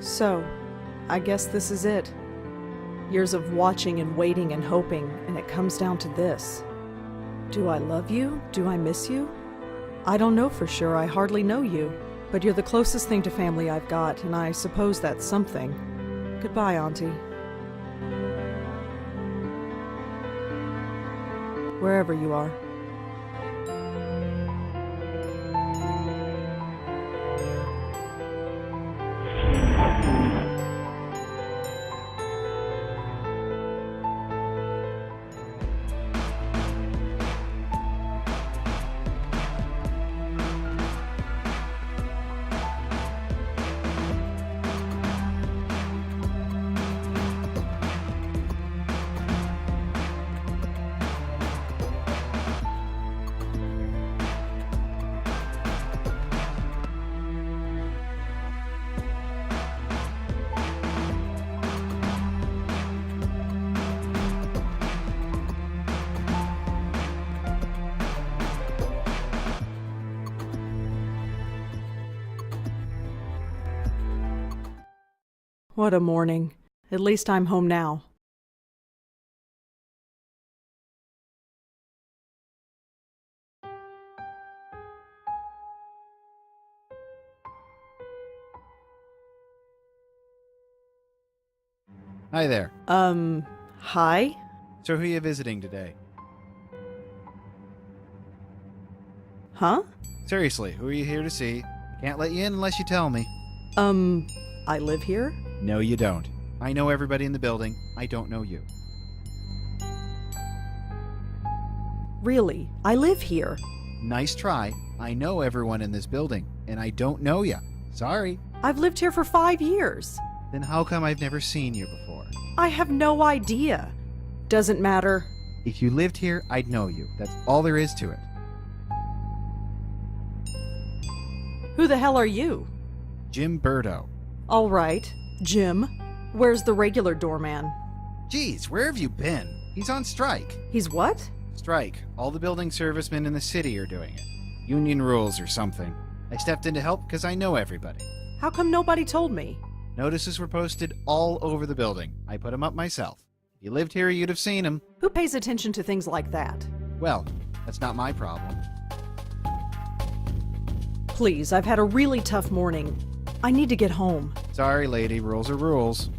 So, I guess this is it. Years of watching and waiting and hoping, and it comes down to this. Do I love you? Do I miss you? I don't know for sure, I hardly know you. But you're the closest thing to family I've got, and I suppose that's something. Goodbye, Auntie. Wherever you are. What a morning. At least I'm home now. Hi there. Hi? So who are you visiting today? Huh? Seriously, who are you here to see? I can't let you in unless you tell me. I live here? No, you don't. I know everybody in the building. I don't know you. Really? I live here. Nice try. I know everyone in this building, and I don't know you. Sorry. I've lived here for 5 years. Then how come I've never seen you before? I have no idea. Doesn't matter. If you lived here, I'd know you. That's all there is to it. Who the hell are you? Jim Burdo. All right. Jim. Where's the regular doorman? Geez, where have you been? He's on strike. He's what? Strike. All the building servicemen in the city are doing it. Union rules or something. I stepped in to help because I know everybody. How come nobody told me? Notices were posted all over the building. I put them up myself. If you lived here, you'd have seen them. Who pays attention to things like that? Well, that's not my problem. Please, I've had a really tough morning. I need to get home. Sorry, lady. Rules are rules.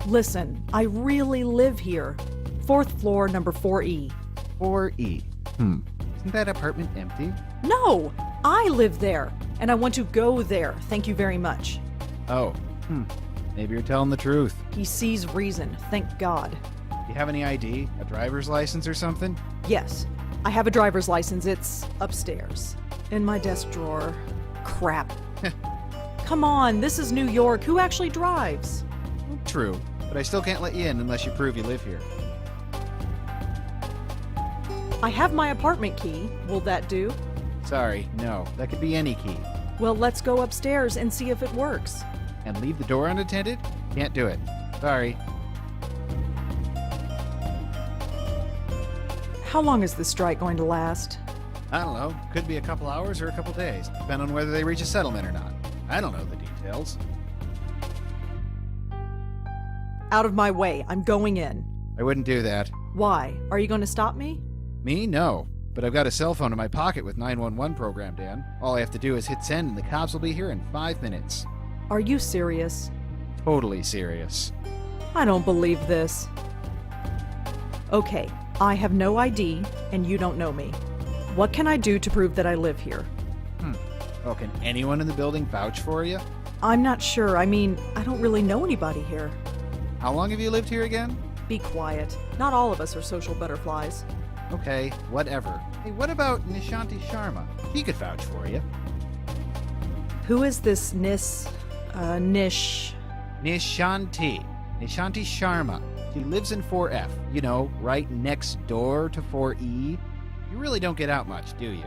Listen, I really live here. 4th floor, number 4E. 4E. Isn't that apartment empty? No! I live there, and I want to go there. Thank you very much. Oh. Maybe you're telling the truth. He sees reason, thank God. Do you have any ID? A driver's license or something? Yes, I have a driver's license. It's upstairs. In my desk drawer. Crap. Come on, this is New York. Who actually drives? True, but I still can't let you in unless you prove you live here. I have my apartment key. Will that do? Sorry, no. That could be any key. Well, let's go upstairs and see if it works. And leave the door unattended? Can't do it. Sorry. How long is this strike going to last? I don't know. Could be a couple hours or a couple days, depending on whether they reach a settlement or not. I don't know the details. Out of my way. I'm going in. I wouldn't do that. Why? Are you going to stop me? Me? No. But I've got a cell phone in my pocket with 911 programmed in. All I have to do is hit send and the cops will be here in 5 minutes. Are you serious? Totally serious. I don't believe this. Okay, I have no ID, and you don't know me. What can I do to prove that I live here? Well, can anyone in the building vouch for you? I'm not sure. I mean, I don't really know anybody here. How long have you lived here again? Be quiet. Not all of us are social butterflies. Okay, whatever. Hey, what about Nishanti Sharma? He could vouch for you. Who is this Nishanti. Nishanti Sharma. She lives in 4F. You know, right next door to 4E. You really don't get out much, do you?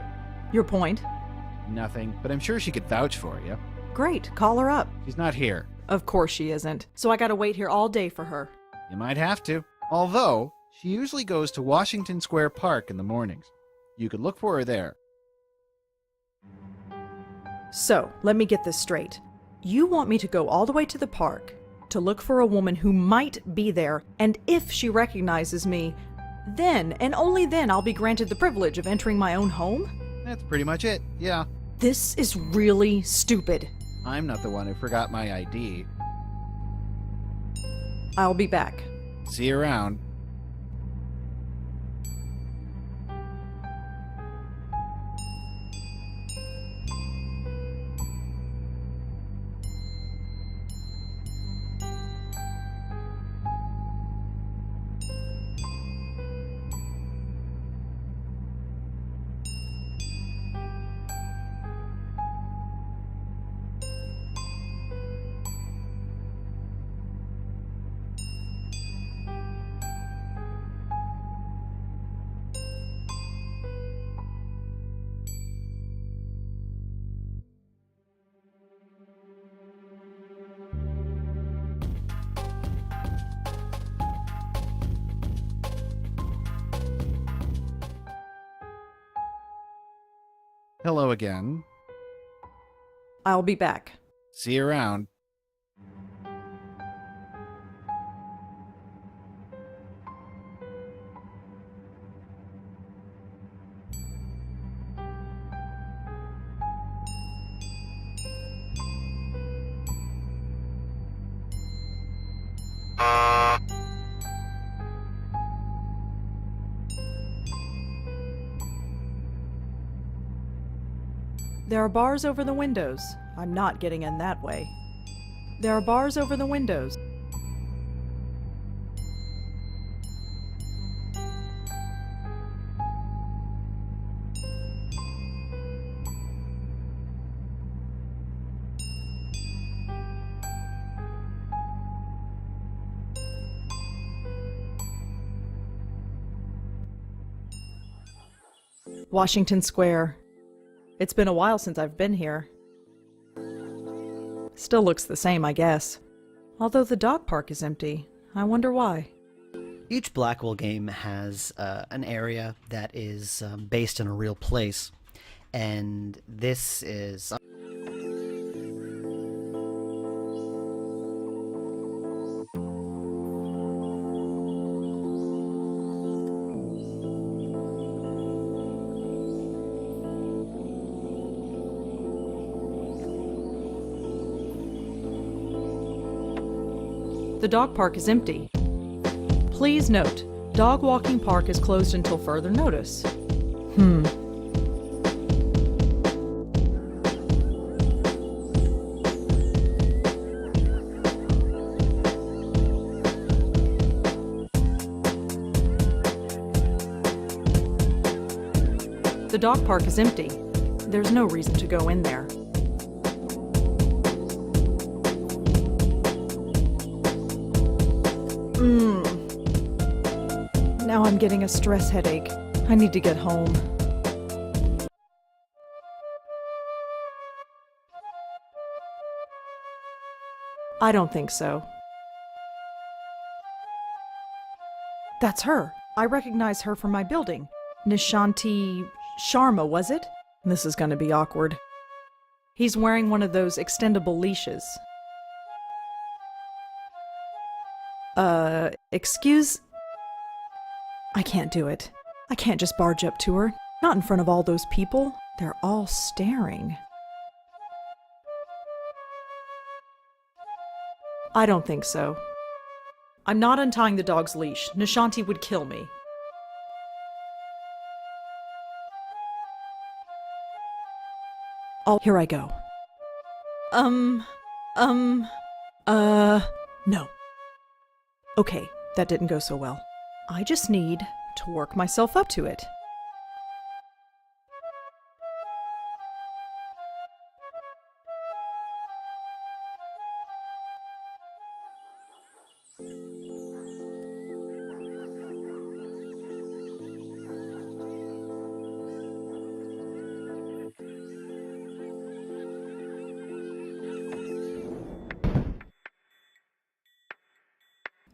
Your point? Nothing, but I'm sure she could vouch for you. Great, call her up. She's not here. Of course she isn't. So I gotta wait here all day for her. You might have to. Although, she usually goes to Washington Square Park in the mornings. You could look for her there. So, let me get this straight. You want me to go all the way to the park to look for a woman who might be there, and if she recognizes me, then, and only then, I'll be granted the privilege of entering my own home? That's pretty much it, yeah. This is really stupid. I'm not the one who forgot my ID. I'll be back. See you around. Hello again. I'll be back. See you around. There are bars over the windows. I'm not getting in that way. There are bars over the windows. Washington Square. It's been a while since I've been here. Still looks the same, I guess. Although the dog park is empty. I wonder why. Each Blackwell game has an area that is based in a real place, and this is... The dog park is empty. Please note, dog walking park is closed until further notice. The dog park is empty. There's no reason to go in there. Now I'm getting a stress headache. I need to get home. I don't think so. That's her. I recognize her from my building. Nishanti Sharma, was it? This is going to be awkward. He's wearing one of those extendable leashes. Excuse? I can't do it. I can't just barge up to her. Not in front of all those people. They're all staring. I don't think so. I'm not untying the dog's leash. Nishanti would kill me. Oh, here I go. No. Okay, that didn't go so well. I just need to work myself up to it.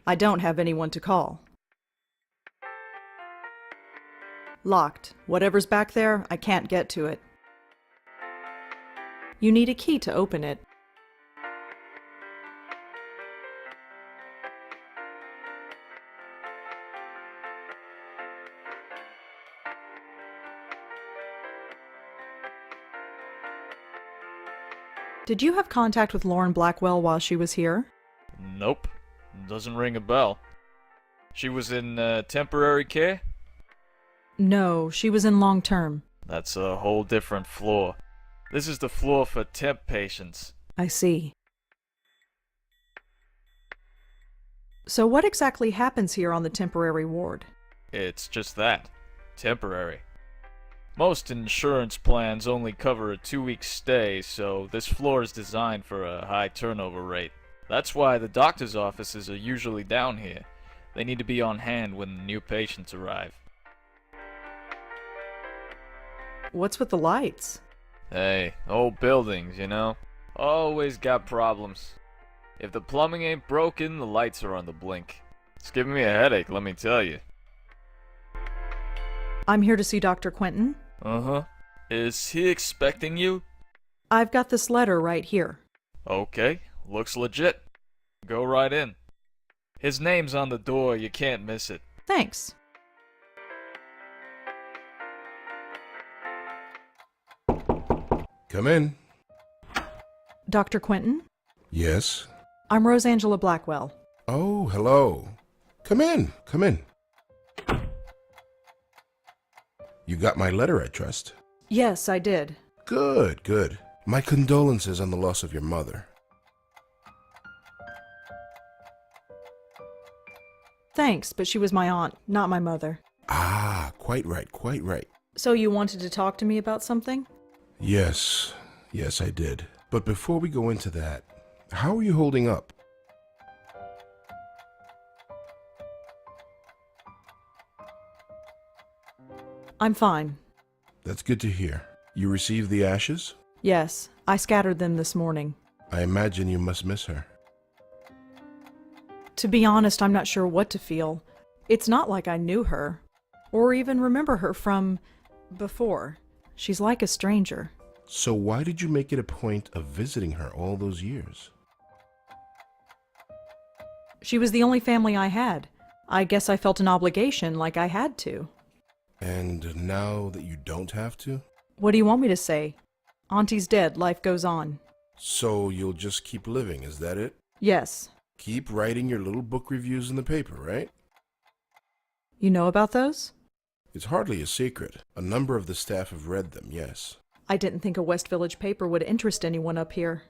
I don't have anyone to call. Locked. Whatever's back there, I can't get to it. You need a key to open it. Did you have contact with Lauren Blackwell while she was here? Nope. Doesn't ring a bell. She was in temporary care? No, she was in long-term. That's a whole different floor. This is the floor for temp patients. I see. So what exactly happens here on the temporary ward? It's just that. Temporary. Most insurance plans only cover a 2-week stay, so this floor is designed for a high turnover rate. That's why the doctor's offices are usually down here. They need to be on hand when new patients arrive. What's with the lights? Hey, old buildings, you know? Always got problems. If the plumbing ain't broken, the lights are on the blink. It's giving me a headache, let me tell you. I'm here to see Dr. Quentin. Uh-huh. Is he expecting you? I've got this letter right here. Okay, looks legit. Go right in. His name's on the door, you can't miss it. Thanks. Come in. Dr. Quentin? Yes. I'm Rosangela Blackwell. Oh, hello. Come in, come in. You got my letter, I trust. Yes, I did. Good, good. My condolences on the loss of your mother. Thanks, but she was my aunt, not my mother. Ah, quite right, quite right. So you wanted to talk to me about something? Yes, I did. But before we go into that, how are you holding up? I'm fine. That's good to hear. You received the ashes? Yes, I scattered them this morning. I imagine you must miss her. To be honest, I'm not sure what to feel. It's not like I knew her, or even remember her from before. She's like a stranger. So why did you make it a point of visiting her all those years? She was the only family I had. I guess I felt an obligation, like I had to. And now that you don't have to? What do you want me to say? Auntie's dead, life goes on. So you'll just keep living, is that it? Yes. Keep writing your little book reviews in the paper, right? You know about those? It's hardly a secret. A number of the staff have read them, yes. I didn't think a West Village paper would interest anyone up here.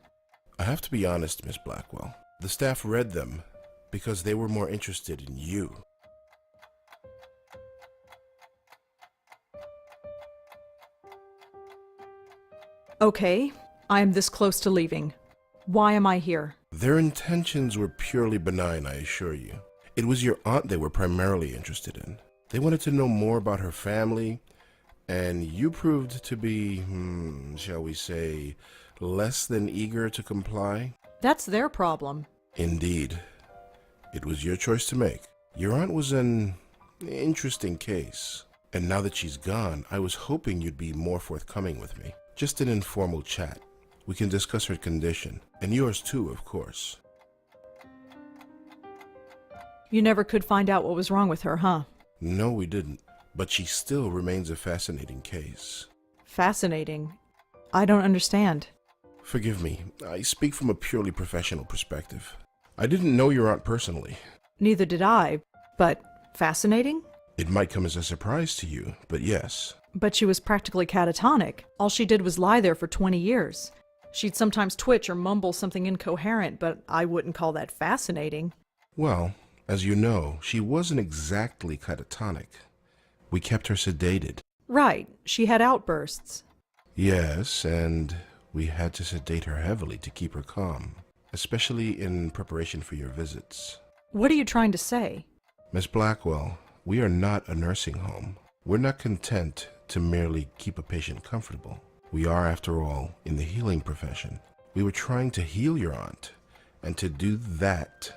I have to be honest, Miss Blackwell. The staff read them because they were more interested in you. Okay, I am this close to leaving. Why am I here? Their intentions were purely benign, I assure you. It was your aunt they were primarily interested in. They wanted to know more about her family, and you proved to be, shall we say, less than eager to comply? That's their problem. Indeed. It was your choice to make. Your aunt was an interesting case, and now that she's gone, I was hoping you'd be more forthcoming with me. Just an informal chat. We can discuss her condition, and yours too, of course. You never could find out what was wrong with her, huh? No, we didn't. But she still remains a fascinating case. Fascinating. I don't understand. Forgive me, I speak from a purely professional perspective. I didn't know your aunt personally. Neither did I, but fascinating? It might come as a surprise to you, but yes. But she was practically catatonic. All she did was lie there for 20 years. She'd sometimes twitch or mumble something incoherent, but I wouldn't call that fascinating. Well, as you know, she wasn't exactly catatonic. We kept her sedated. Right, she had outbursts. Yes, and we had to sedate her heavily to keep her calm, especially in preparation for your visits. What are you trying to say? Miss Blackwell, we are not a nursing home. We're not content to merely keep a patient comfortable. We are, after all, in the healing profession. We were trying to heal your aunt, and to do that,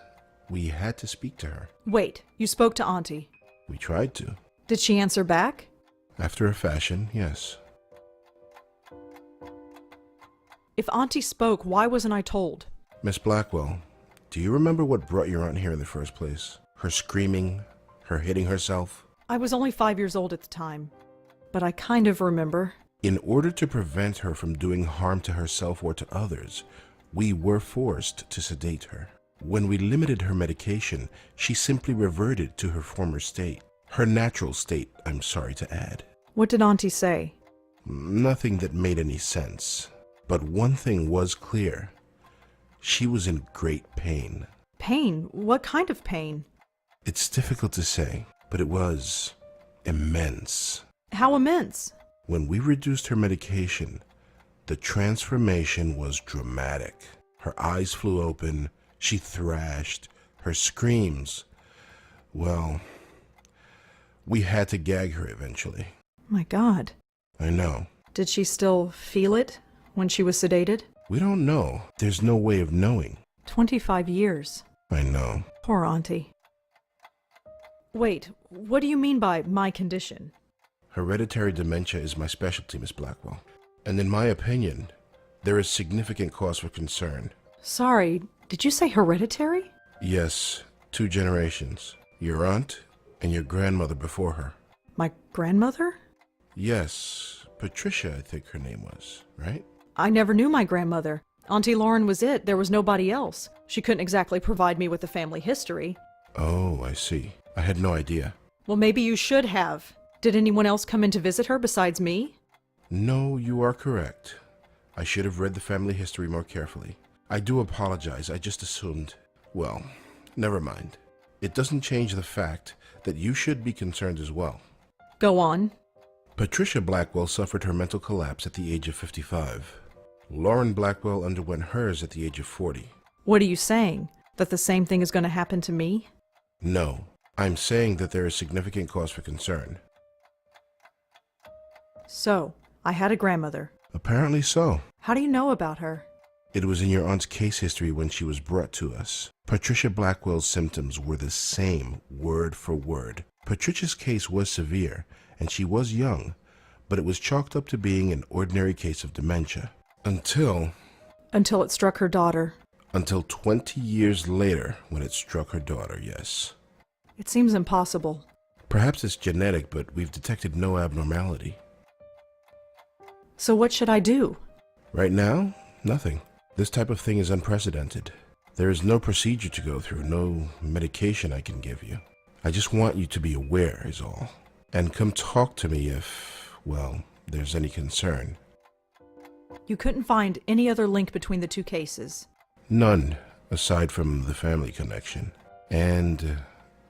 we had to speak to her. Wait, you spoke to Auntie. We tried to. Did she answer back? After a fashion, yes. If Auntie spoke, why wasn't I told? Miss Blackwell, do you remember what brought your aunt here in the first place? Her screaming, her hitting herself? I was only 5 years old at the time, but I kind of remember. In order to prevent her from doing harm to herself or to others, we were forced to sedate her. When we limited her medication, she simply reverted to her former state. Her natural state, I'm sorry to add. What did Auntie say? Nothing that made any sense. But one thing was clear. She was in great pain. Pain? What kind of pain? It's difficult to say, but it was immense. How immense? When we reduced her medication, the transformation was dramatic. Her eyes flew open, she thrashed, her screams. Well, we had to gag her eventually. My God. I know. Did she still feel it when she was sedated? We don't know. There's no way of knowing. 25 years. I know. Poor Auntie. Wait, what do you mean by my condition? Hereditary dementia is my specialty, Miss Blackwell. And in my opinion, there is significant cause for concern. Sorry, did you say hereditary? Yes, 2 generations. Your aunt and your grandmother before her. My grandmother? Yes, Patricia, I think her name was, right? I never knew my grandmother. Auntie Lauren was it. There was nobody else. She couldn't exactly provide me with a family history. Oh, I see. I had no idea. Well, maybe you should have. Did anyone else come in to visit her besides me? No, you are correct. I should have read the family history more carefully. I do apologize. I just assumed. Well, never mind. It doesn't change the fact that you should be concerned as well. Go on. Patricia Blackwell suffered her mental collapse at the age of 55. Lauren Blackwell underwent hers at the age of 40. What are you saying? That the same thing is going to happen to me? No, I'm saying that there is significant cause for concern. So, I had a grandmother. Apparently so. How do you know about her? It was in your aunt's case history when she was brought to us. Patricia Blackwell's symptoms were the same, word for word. Patricia's case was severe, and she was young, but it was chalked up to being an ordinary case of dementia. Until Until it struck her daughter. Until 20 years later, when it struck her daughter, yes. It seems impossible. Perhaps it's genetic, but we've detected no abnormality. So what should I do? Right now, nothing. This type of thing is unprecedented. There is no procedure to go through, no medication I can give you. I just want you to be aware, is all. And come talk to me if, well, there's any concern. You couldn't find any other link between the 2 cases. None, aside from the family connection. And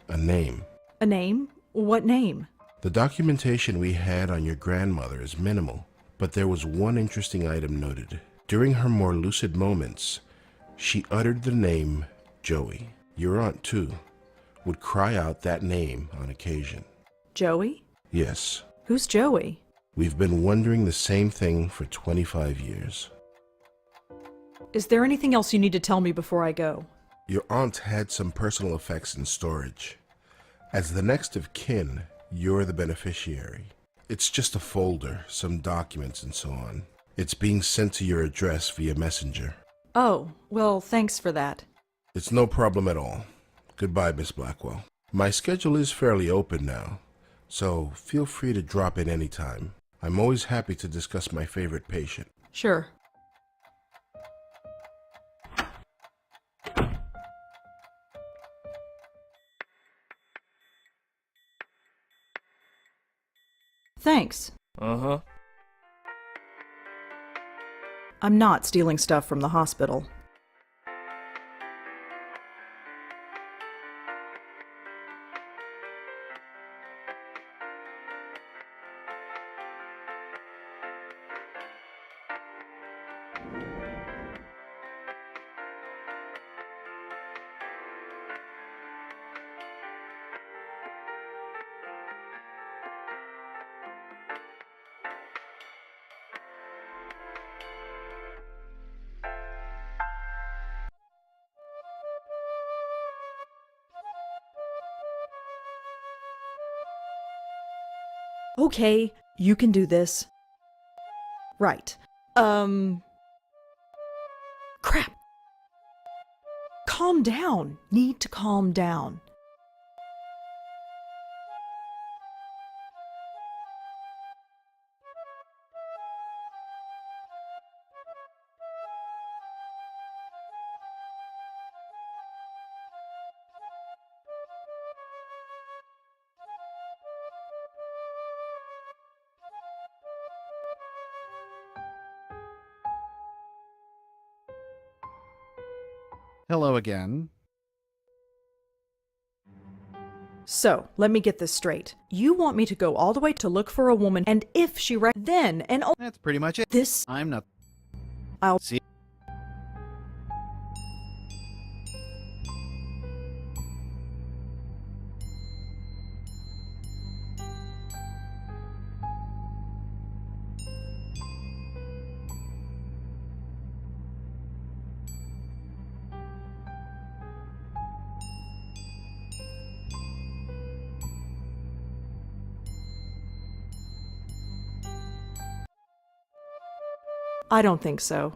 a name. A name? What name? The documentation we had on your grandmother is minimal, but there was one interesting item noted. During her more lucid moments, she uttered the name Joey. Your aunt, too, would cry out that name on occasion. Joey? Yes. Who's Joey? We've been wondering the same thing for 25 years. Is there anything else you need to tell me before I go? Your aunt had some personal effects in storage. As the next of kin, you're the beneficiary. It's just a folder, some documents and so on. It's being sent to your address via messenger. Oh, well, thanks for that. It's no problem at all. Goodbye, Miss Blackwell. My schedule is fairly open now, so feel free to drop in anytime. I'm always happy to discuss my favorite patient. Sure. Thanks. Uh-huh. I'm not stealing stuff from the hospital. Okay, you can do this. Right. Crap. Calm down. Need to calm down. Hello again. So, let me get this straight. You want me to go all the way to look for a woman, and if she then and That's pretty much it. this, I'm not... I'll... See? I don't think so.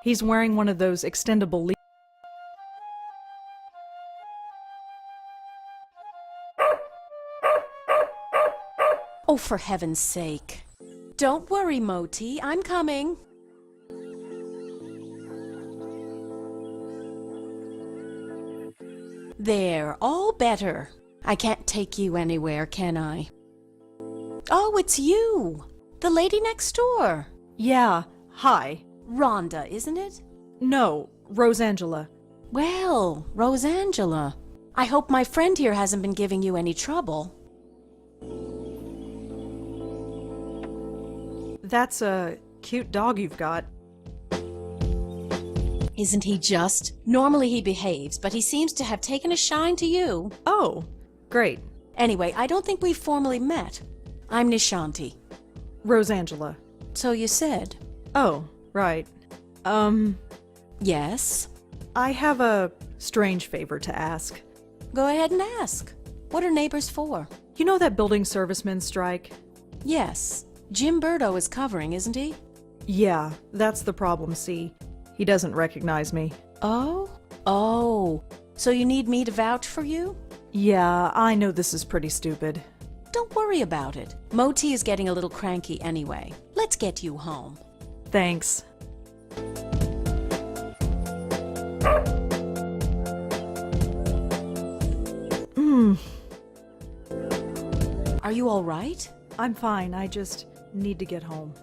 He's wearing one of those extendable Oh, for heaven's sake. Don't worry, Moti. I'm coming. There, all better. I can't take you anywhere, can I? Oh, it's you. The lady next door. Yeah, hi. Rhonda, isn't it? No, Rosangela. Well, Rosangela. I hope my friend here hasn't been giving you any trouble. That's a cute dog you've got. Isn't he just? Normally he behaves, but he seems to have taken a shine to you. Oh, great. Anyway, I don't think we've formally met. I'm Nishanti. Rosangela. So you said. Oh, right. Yes? I have a strange favor to ask. Go ahead and ask. What are neighbors for? You know that building servicemen strike? Yes. Jim Burdo is covering, isn't he? Yeah, that's the problem, see. He doesn't recognize me. Oh? Oh. So you need me to vouch for you? Yeah, I know this is pretty stupid. Don't worry about it. Moti is getting a little cranky anyway. Let's get you home. Thanks. Are you all right? I'm fine, I just need to get home.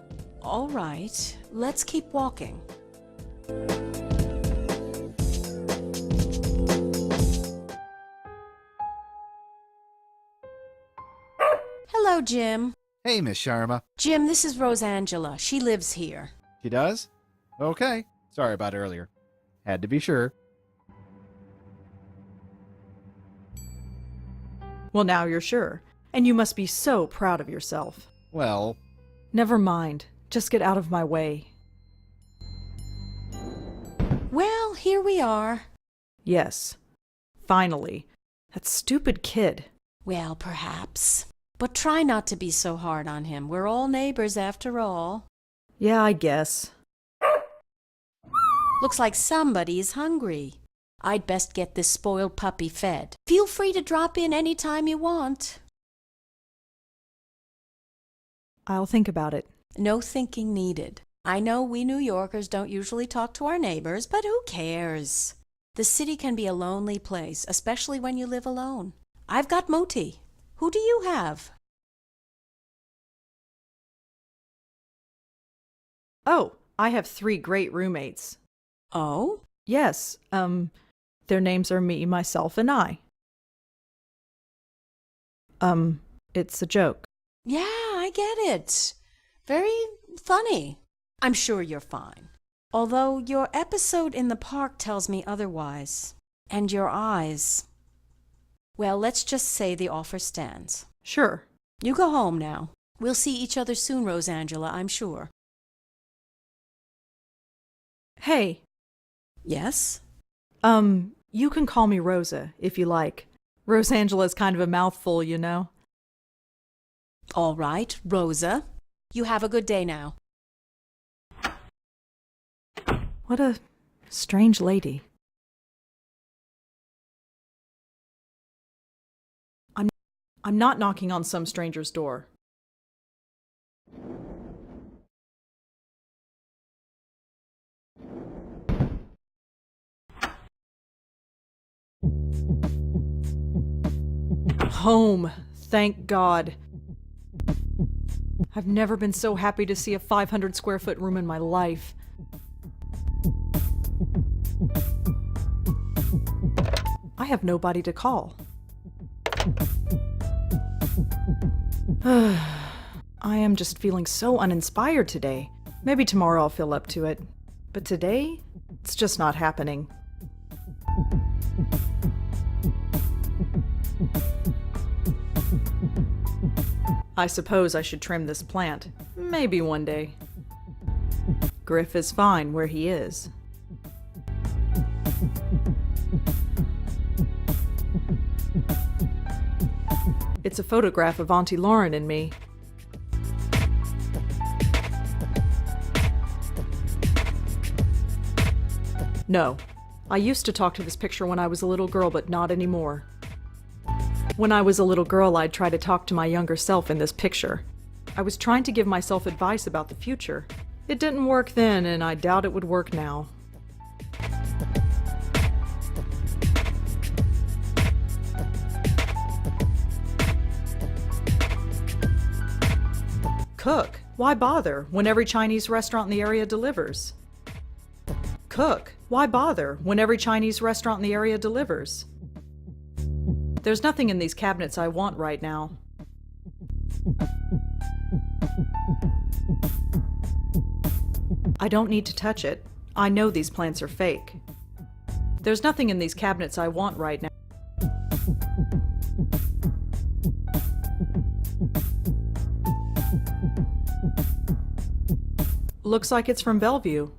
All right. Let's keep walking. Hello, Jim. Hey, Miss Sharma. Jim, this is Rosangela. She lives here. She does? Okay. Sorry about earlier. Had to be sure. Well, now you're sure. And you must be so proud of yourself. Well, Never mind. Just get out of my way. Well, here we are. Yes. Finally. That stupid kid. Well, perhaps. But try not to be so hard on him. We're all neighbors after all. Yeah, I guess. Looks like somebody is hungry. I'd best get this spoiled puppy fed. Feel free to drop in any time you want. I'll think about it. No thinking needed. I know we New Yorkers don't usually talk to our neighbors, but who cares? The city can be a lonely place, especially when you live alone. I've got Moti. Who do you have? Oh, I have 3 great roommates. Oh? Yes, their names are me, myself, and I. It's a joke. Yeah, I get it. Very funny. I'm sure you're fine. Although your episode in the park tells me otherwise. And your eyes. Well, let's just say the offer stands. Sure. You go home now. We'll see each other soon, Rosangela, I'm sure. Hey, Yes? you can call me Rosa, if you like. Rosangela's kind of a mouthful, you know. All right, Rosa. You have a good day now. What a strange lady. I'm not knocking on some stranger's door. Home, thank God. I've never been so happy to see a 500 square foot room in my life. have nobody to call. I am just feeling so uninspired today. Maybe tomorrow I'll feel up to it. But today, it's just not happening. I suppose I should trim this plant. Maybe one day. Griff is fine where he is. It's a photograph of Auntie Lauren and me. No. I used to talk to this picture when I was a little girl, but not anymore. When I was a little girl, I'd try to talk to my younger self in this picture. I was trying to give myself advice about the future. It didn't work then, and I doubt it would work now. Cook? Why bother when every Chinese restaurant in the area delivers? Cook? Why bother when every Chinese restaurant in the area delivers? There's nothing in these cabinets I want right now. I don't need to touch it. I know these plants are fake. There's nothing in these cabinets I want right now. Looks like it's from Bellevue.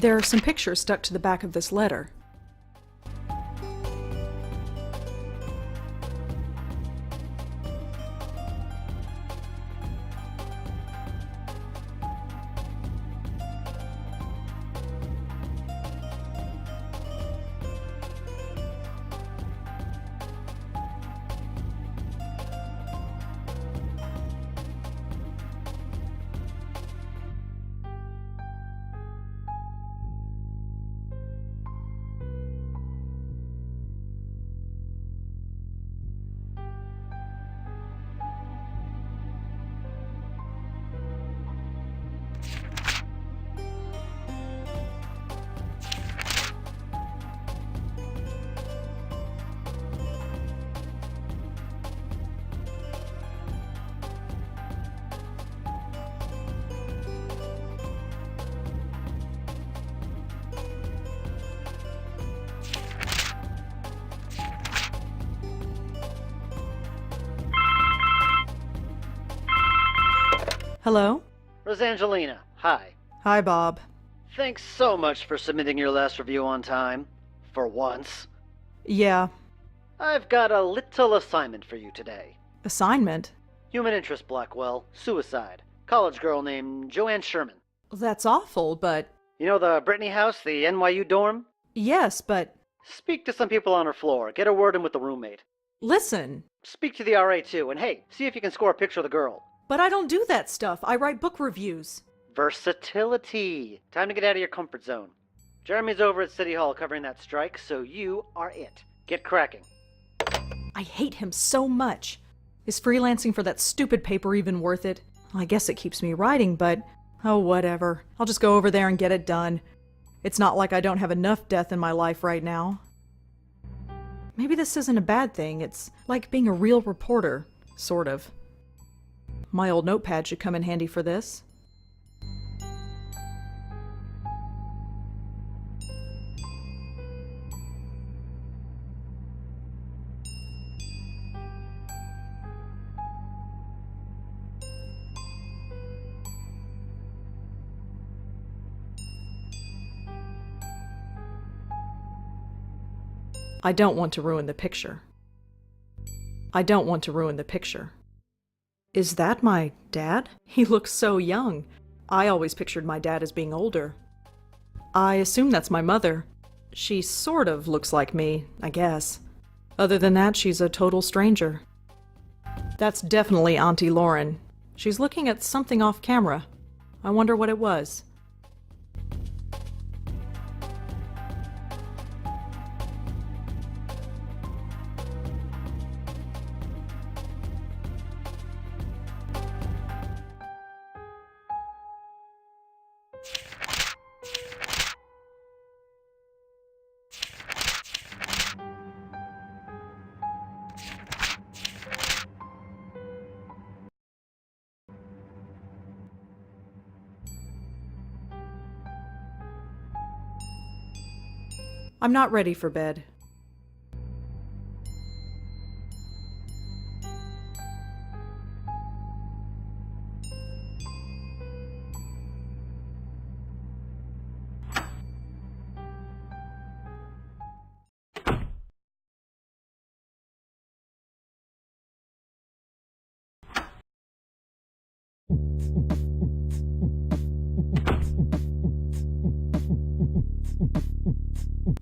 There are some pictures stuck to the back of this letter. Hello? Rosangelina, hi. Hi, Bob. Thanks so much for submitting your last review on time. For once. Yeah. I've got a little assignment for you today. Assignment? Human interest, Blackwell. Suicide. College girl named Joanne Sherman. That's awful, but... You know the Brittany house, the NYU dorm? Yes, but... Speak to some people on her floor. Get a word in with the roommate. Listen! Speak to the RA too, and hey, see if you can score a picture of the girl. But I don't do that stuff. I write book reviews. Versatility. Time to get out of your comfort zone. Jeremy's over at City Hall covering that strike, so you are it. Get cracking. I hate him so much. Is freelancing for that stupid paper even worth it? I guess it keeps me writing, but... oh, whatever. I'll just go over there and get it done. It's not like I don't have enough death in my life right now. Maybe this isn't a bad thing. It's like being a real reporter. Sort of. My old notepad should come in handy for this. I don't want to ruin the picture. I don't want to ruin the picture. Is that my dad? He looks so young. I always pictured my dad as being older. I assume that's my mother. She sort of looks like me, I guess. Other than that, she's a total stranger. That's definitely Auntie Lauren. She's looking at something off camera. I wonder what it was. I'm not ready for bed.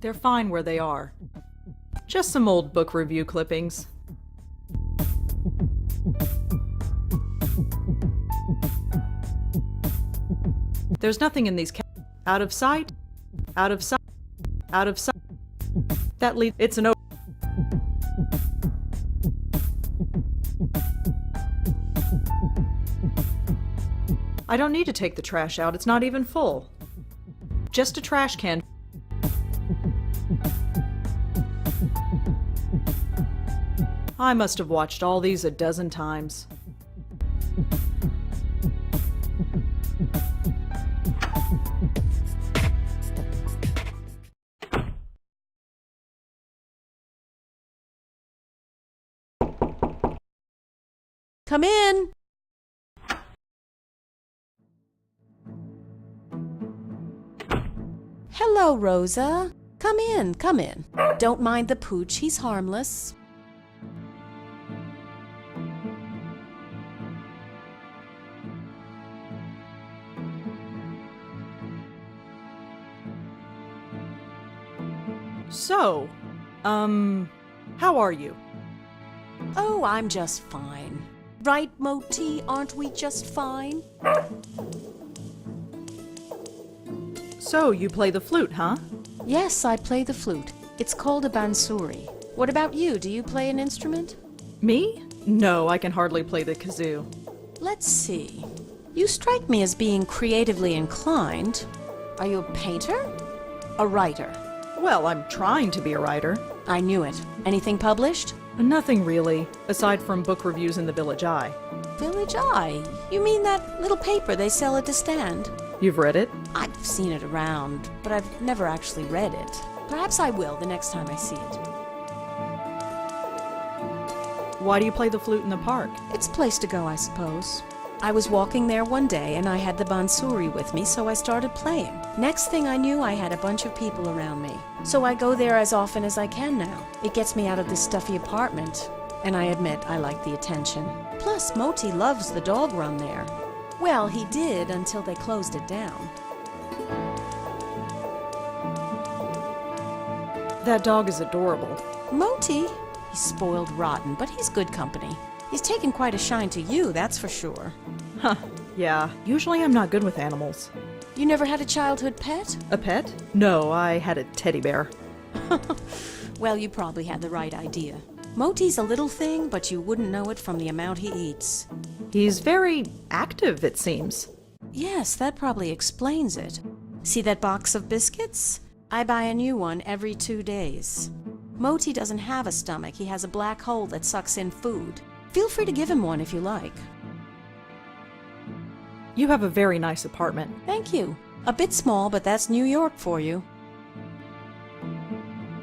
They're fine where they are. Just some old book review clippings. There's nothing in these out of sight, out of sight, out of sight. That leads. It's an. I don't need to take the trash out. It's not even full. Just a trash can. I must have watched all these a dozen times. Come in. Hello, Rosa. Come in, come in. Don't mind the pooch, he's harmless. So, how are you? Oh, I'm just fine. Right, Moti, aren't we just fine? So, you play the flute, huh? Yes, I play the flute. It's called a bansuri. What about you? Do you play an instrument? Me? No, I can hardly play the kazoo. Let's see. You strike me as being creatively inclined. Are you a painter? A writer? Well, I'm trying to be a writer. I knew it. Anything published? Nothing really, aside from book reviews in the Village Eye. Village Eye? You mean that little paper they sell at the stand? You've read it? I've seen it around, but I've never actually read it. Perhaps I will the next time I see it. Why do you play the flute in the park? It's a place to go, I suppose. I was walking there one day and I had the bansuri with me, so I started playing. Next thing I knew, I had a bunch of people around me. So I go there as often as I can now. It gets me out of this stuffy apartment, and I admit I like the attention. Plus, Moti loves the dog run there. Well, he did until they closed it down. That dog is adorable. Moti? He's spoiled rotten, but he's good company. He's taken quite a shine to you, that's for sure. Huh, yeah. Usually I'm not good with animals. You never had a childhood pet? A pet? No, I had a teddy bear. Well, you probably had the right idea. Moti's a little thing, but you wouldn't know it from the amount he eats. He's very active, it seems. Yes, that probably explains it. See that box of biscuits? I buy a new one every 2 days. Moti doesn't have a stomach. He has a black hole that sucks in food. Feel free to give him one if you like. You have a very nice apartment. Thank you. A bit small, but that's New York for you.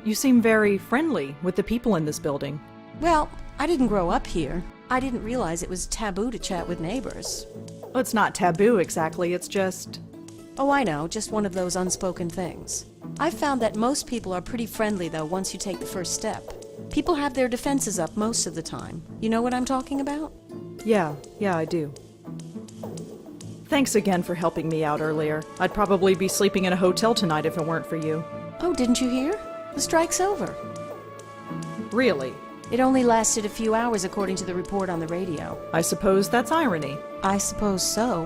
You seem very friendly with the people in this building. Well, I didn't grow up here. I didn't realize it was taboo to chat with neighbors. Well, it's not taboo exactly, it's just... Oh, I know, just one of those unspoken things. I've found that most people are pretty friendly, though, once you take the first step. People have their defenses up most of the time. You know what I'm talking about? Yeah, I do. Thanks again for helping me out earlier. I'd probably be sleeping in a hotel tonight if it weren't for you. Oh, didn't you hear? The strike's over. Really? It only lasted a few hours according to the report on the radio. I suppose that's irony. I suppose so.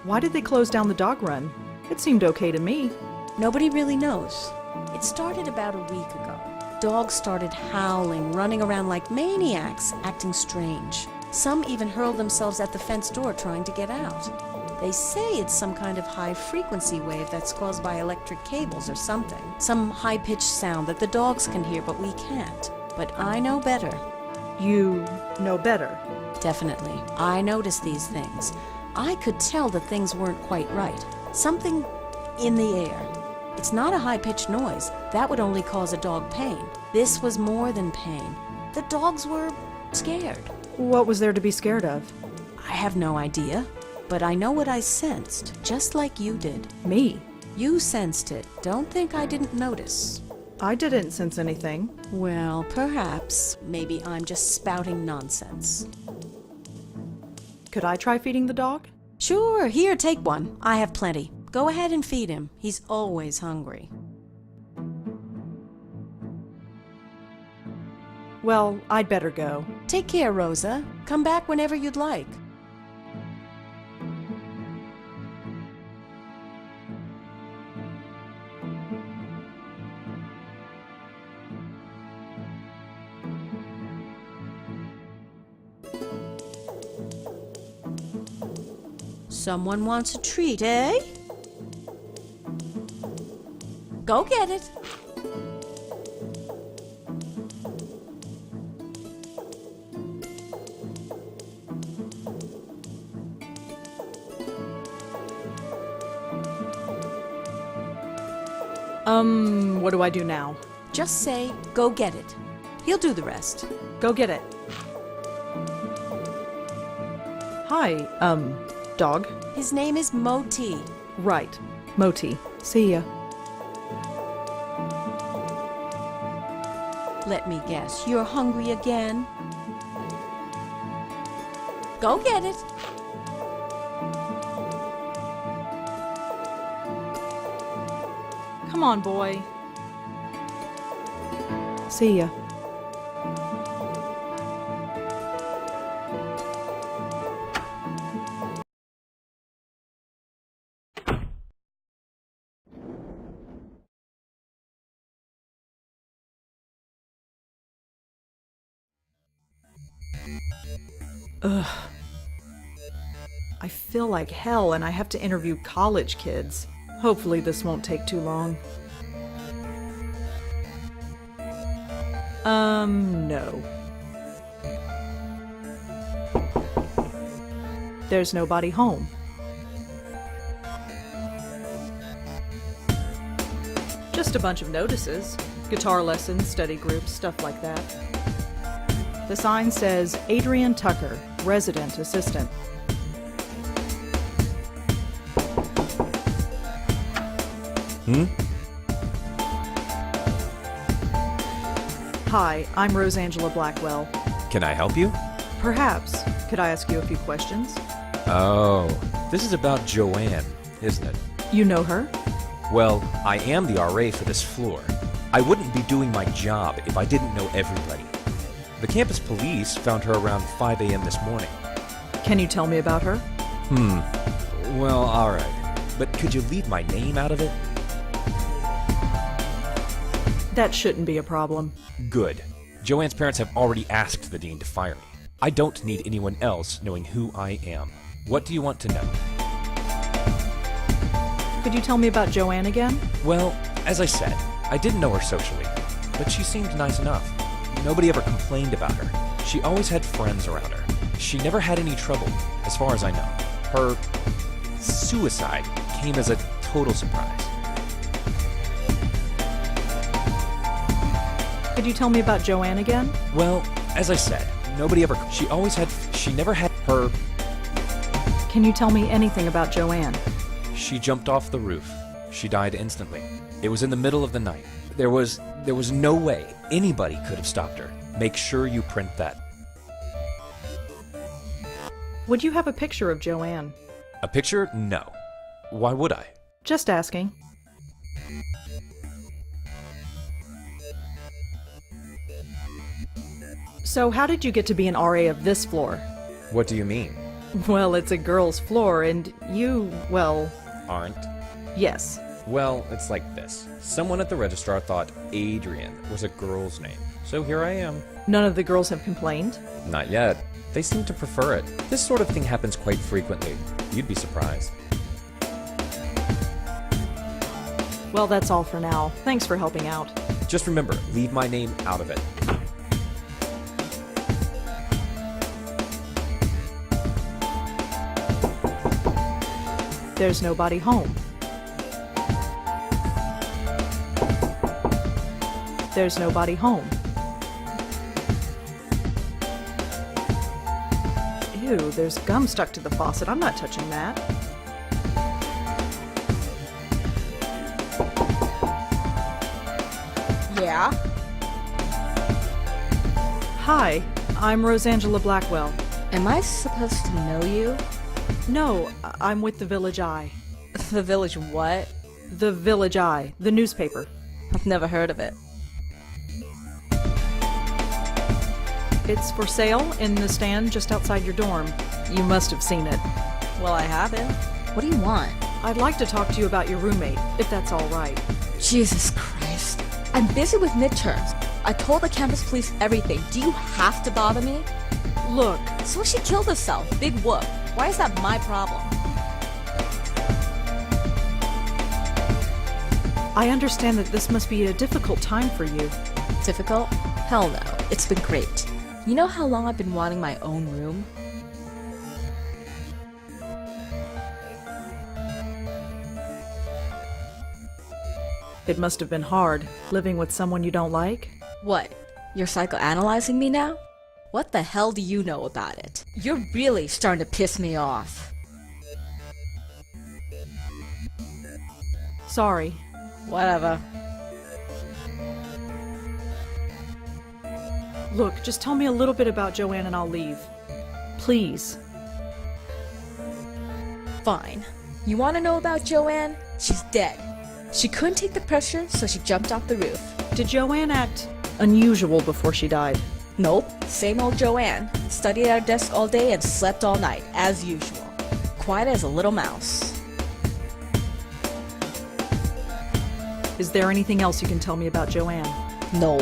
Why did they close down the dog run? It seemed okay to me. Nobody really knows. It started about a week ago. Dogs started howling, running around like maniacs, acting strange. Some even hurled themselves at the fence door trying to get out. They say it's some kind of high-frequency wave that's caused by electric cables or something. Some high-pitched sound that the dogs can hear, but we can't. But I know better. You know better. Definitely. I noticed these things. I could tell that things weren't quite right. Something in the air. It's not a high-pitched noise. That would only cause a dog pain. This was more than pain. The dogs were scared. What was there to be scared of? I have no idea, but I know what I sensed, just like you did. Me? You sensed it. Don't think I didn't notice. I didn't sense anything. Well, perhaps. Maybe I'm just spouting nonsense. Could I try feeding the dog? Sure, here, take one. I have plenty. Go ahead and feed him. He's always hungry. Well, I'd better go. Take care, Rosa. Come back whenever you'd like. Someone wants a treat, eh? Go get it. What do I do now? Just say, go get it. He'll do the rest. Go get it. Hi, dog. His name is Moti. Right. Moti. See ya. Let me guess, you're hungry again? Go get it. Come on, boy. See ya. Ugh. I feel like hell and I have to interview college kids. Hopefully this won't take too long. No. There's nobody home. Just a bunch of notices. Guitar lessons, study groups, stuff like that. The sign says, Adrian Tucker, resident assistant. Hi, I'm Rosangela Blackwell. Can I help you? Perhaps. Could I ask you a few questions? Oh, this is about Joanne, isn't it? You know her? Well, I am the RA for this floor. I wouldn't be doing my job if I didn't know everybody. The campus police found her around 5 a.m. this morning. Can you tell me about her? Well, alright. But could you leave my name out of it? That shouldn't be a problem. Good. Joanne's parents have already asked the dean to fire me. I don't need anyone else knowing who I am. What do you want to know? Could you tell me about Joanne again? Well, as I said, I didn't know her socially, but she seemed nice enough. Nobody ever complained about her. She always had friends around her. She never had any trouble, as far as I know. Her suicide came as a total surprise. Could you tell me about Joanne again? Well, as I said, nobody ever... She never had her... Can you tell me anything about Joanne? She jumped off the roof. She died instantly. It was in the middle of the night. There was no way anybody could have stopped her. Make sure you print that. Would you have a picture of Joanne? A picture? No. Why would I? Just asking. So how did you get to be an RA of this floor? What do you mean? Well, it's a girl's floor, and you, well... Aren't? Yes. Well, it's like this. Someone at the registrar thought Adrian was a girl's name. So here I am. None of the girls have complained? Not yet. They seem to prefer it. This sort of thing happens quite frequently. You'd be surprised. Well, that's all for now. Thanks for helping out. Just remember, leave my name out of it. There's nobody home. There's nobody home. Ew, there's gum stuck to the faucet. I'm not touching that. Yeah? Hi, I'm Rosangela Blackwell. Am I supposed to know you? No, I'm with the Village Eye. The Village what? The Village Eye, the newspaper. I've never heard of it. It's for sale in the stand just outside your dorm. You must have seen it. Well, I haven't. What do you want? I'd like to talk to you about your roommate, if that's all right. Jesus Christ. I'm busy with midterms. I told the campus police everything. Do you have to bother me? Look, So she killed herself. Big whoop. Why is that my problem? I understand that this must be a difficult time for you. Difficult? Hell no. It's been great. You know how long I've been wanting my own room? It must have been hard, living with someone you don't like. What? You're psychoanalyzing me now? What the hell do you know about it? You're really starting to piss me off. Sorry. Whatever. Look, just tell me a little bit about Joanne and I'll leave. Please. Fine. You want to know about Joanne? She's dead. She couldn't take the pressure, so she jumped off the roof. Did Joanne act unusual before she died? Nope. Same old Joanne. Studied at her desk all day and slept all night, as usual. Quiet as a little mouse. Is there anything else you can tell me about Joanne? No.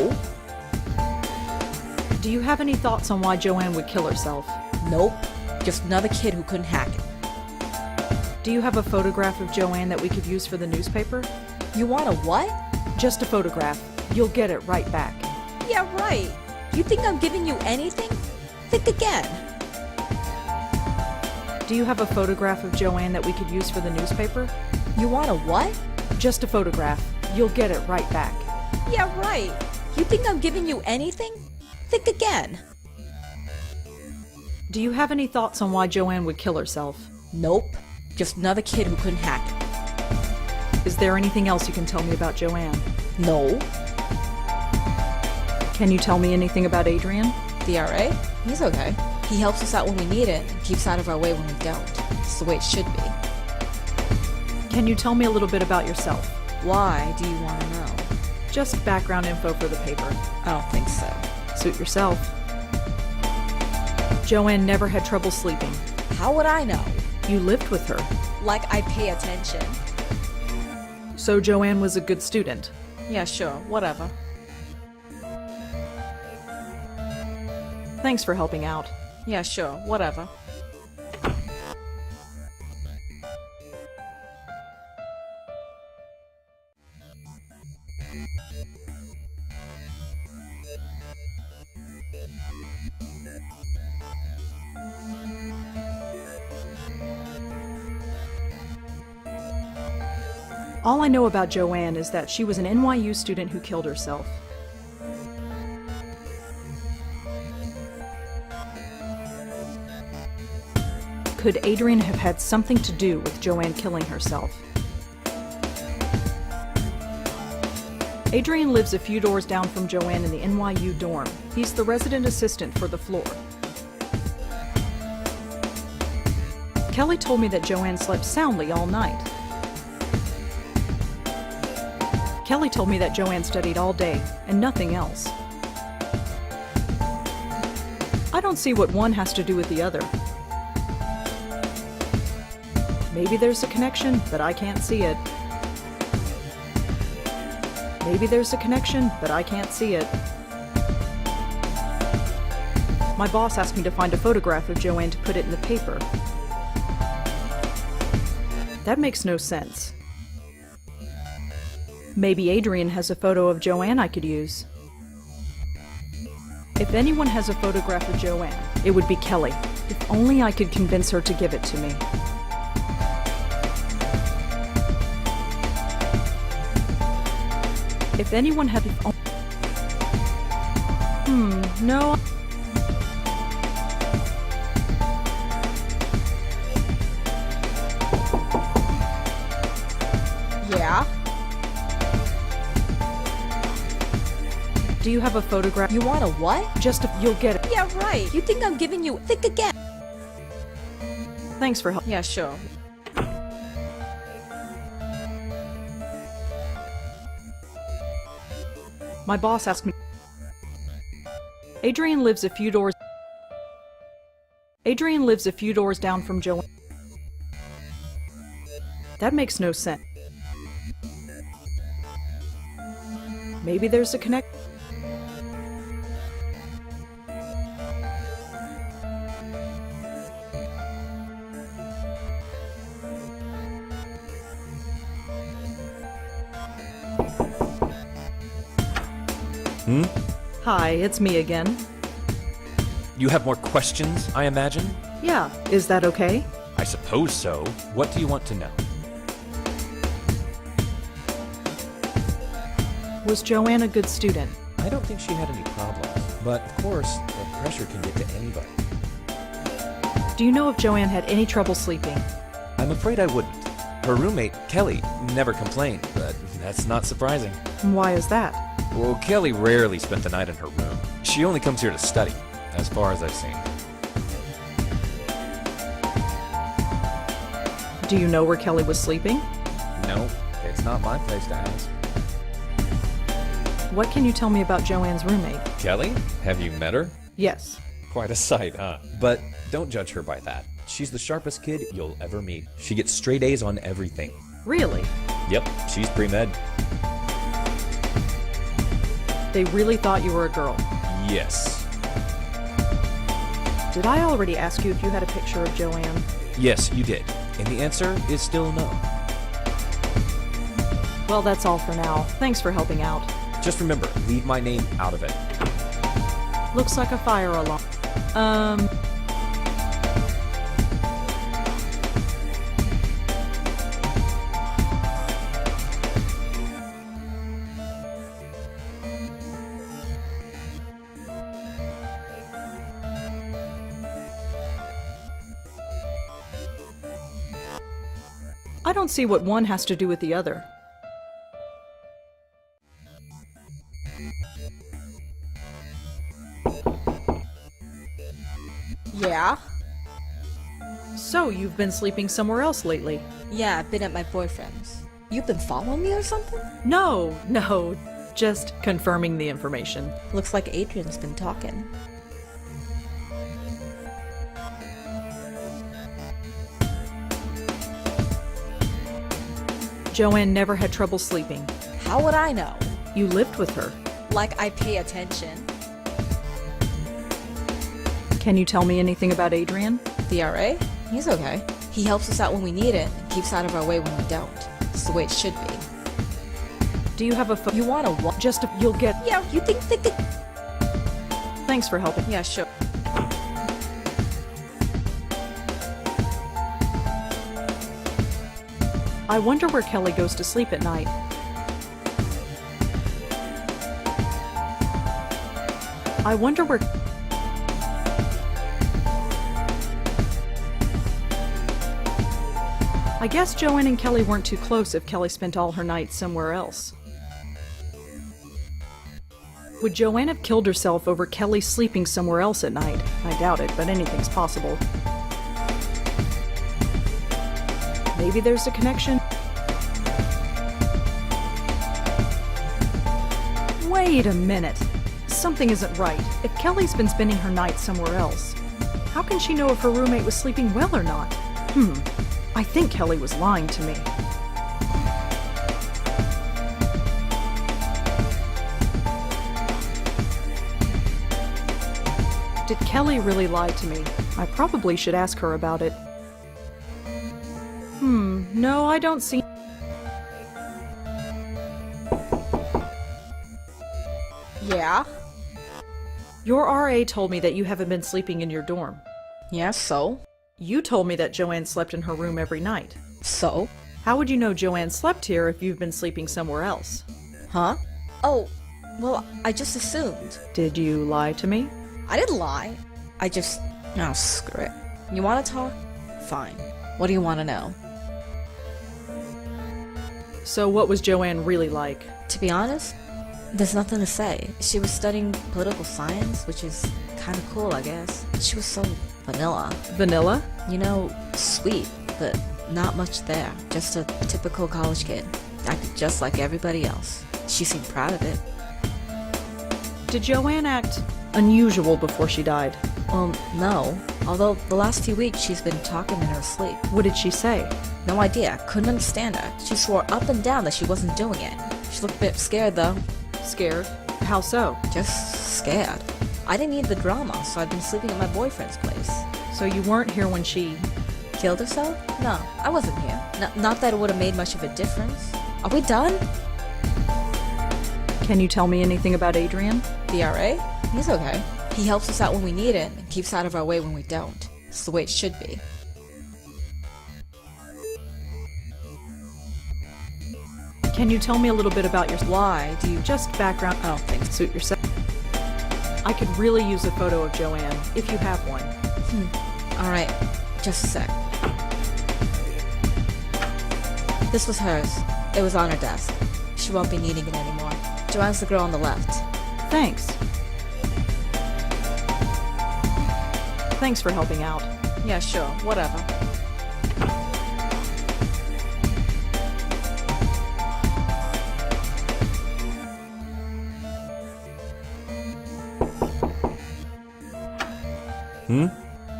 Do you have any thoughts on why Joanne would kill herself? Nope. Just another kid who couldn't hack it. Do you have a photograph of Joanne that we could use for the newspaper? You want a what? Just a photograph. You'll get it right back. Yeah, right. You think I'm giving you anything? Think again. Do you have a photograph of Joanne that we could use for the newspaper? You want a what? Just a photograph. You'll get it right back. Yeah, right. You think I'm giving you anything? Think again. Do you have any thoughts on why Joanne would kill herself? Nope. Just another kid who couldn't hack it. Is there anything else you can tell me about Joanne? No. Can you tell me anything about Adrian? The RA? He's okay. He helps us out when we need it and keeps out of our way when we don't. It's the way it should be. Can you tell me a little bit about yourself? Why do you want to know? Just background info for the paper. I don't think so. Suit yourself. Joanne never had trouble sleeping. How would I know? You lived with her. Like I pay attention. So Joanne was a good student. Yeah, sure. Whatever. Thanks for helping out. Yeah, sure. Whatever. All I know about Joanne is that she was an NYU student who killed herself. Could Adrian have had something to do with Joanne killing herself? Adrian lives a few doors down from Joanne in the NYU dorm. He's the resident assistant for the floor. Kelly told me that Joanne slept soundly all night. Kelly told me that Joanne studied all day and nothing else. I don't see what one has to do with the other. Maybe there's a connection, but I can't see it. Maybe there's a connection, but I can't see it. My boss asked me to find a photograph of Joanne to put it in the paper. That makes no sense. Maybe Adrian has a photo of Joanne I could use. If anyone has a photograph of Joanne, it would be Kelly. If only I could convince her to give it to me. If anyone had... no. Yeah? Do you have a photograph? You want a what? Just if you'll get it. Yeah, right. You think I'm giving you... Think again. Thanks for help. Yeah, sure. My boss asked me. Adrian lives a few doors down from Joanne. That makes no sense. Maybe there's a connect. Hi, it's me again. You have more questions, I imagine? Yeah, is that okay? I suppose so. What do you want to know? Was Joanne a good student? I don't think she had any problems. But, of course, the pressure can get to anybody. Do you know if Joanne had any trouble sleeping? I'm afraid I wouldn't. Her roommate, Kelly, never complained, but that's not surprising. Why is that? Well, Kelly rarely spent the night in her room. She only comes here to study, as far as I've seen. Do you know where Kelly was sleeping? No, it's not my place to ask. What can you tell me about Joanne's roommate? Kelly? Have you met her? Yes. Quite a sight, huh? But don't judge her by that. She's the sharpest kid you'll ever meet. She gets straight A's on everything. Really? Yep, she's pre-med. They really thought you were a girl. Yes. Did I already ask you if you had a picture of Joanne? Yes, you did. And the answer is still no. Well, that's all for now. Thanks for helping out. Just remember, leave my name out of it. Looks like a fire alarm. I don't see what one has to do with the other. Yeah? So, you've been sleeping somewhere else lately? Yeah, I've been at my boyfriend's. You've been following me or something? No, just confirming the information. Looks like Adrian's been talking. Joanne never had trouble sleeping. How would I know? You lived with her. Like I pay attention. Can you tell me anything about Adrian? The RA? He's okay. He helps us out when we need it and keeps out of our way when we don't. It's the way it should be. Do you have a You want a what? Just if you'll get... Yeah, you think they could... Thanks for helping. Yeah, sure. I wonder where Kelly goes to sleep at night. I wonder where... I guess Joanne and Kelly weren't too close if Kelly spent all her nights somewhere else. Would Joanne have killed herself over Kelly sleeping somewhere else at night? I doubt it, but anything's possible. Maybe there's a connection. Wait a minute. Something isn't right. If Kelly's been spending her night somewhere else, how can she know if her roommate was sleeping well or not? I think Kelly was lying to me. Did Kelly really lie to me? I probably should ask her about it. No, I don't see... Yeah? Your RA told me that you haven't been sleeping in your dorm. Yeah, so? You told me that Joanne slept in her room every night. So? How would you know Joanne slept here if you've been sleeping somewhere else? Huh? Oh, Well, I just assumed. Did you lie to me? I didn't lie. I just... Oh, screw it. You want to talk? Fine. What do you want to know? So what was Joanne really like? To be honest, there's nothing to say. She was studying political science, which is kind of cool, I guess. She was so vanilla. Vanilla? You know, sweet, but not much there. Just a typical college kid. Acted just like everybody else. She seemed proud of it. Did Joanne act unusual before she died? No. Although the last few weeks she's been talking in her sleep. What did she say? No idea. Couldn't understand her. She swore up and down that she wasn't doing it. She looked a bit scared, though. Scared? How so? Just scared. I didn't need the drama, so I'd been sleeping at my boyfriend's place. So you weren't here when she... Killed herself? No, I wasn't here. Not that it would have made much of a difference. Are we done? Can you tell me anything about Adrian? The RA? He's okay. He helps us out when we need it and keeps out of our way when we don't. It's the way it should be. Can you tell me a little bit about your... Why do you... Just background... I don't think suit yourself. I could really use a photo of Joanne, if you have one. Alright, just a sec. This was hers. It was on her desk. She won't be needing it anymore. Joanne's the girl on the left. Thanks. Thanks for helping out. Yeah, sure, whatever.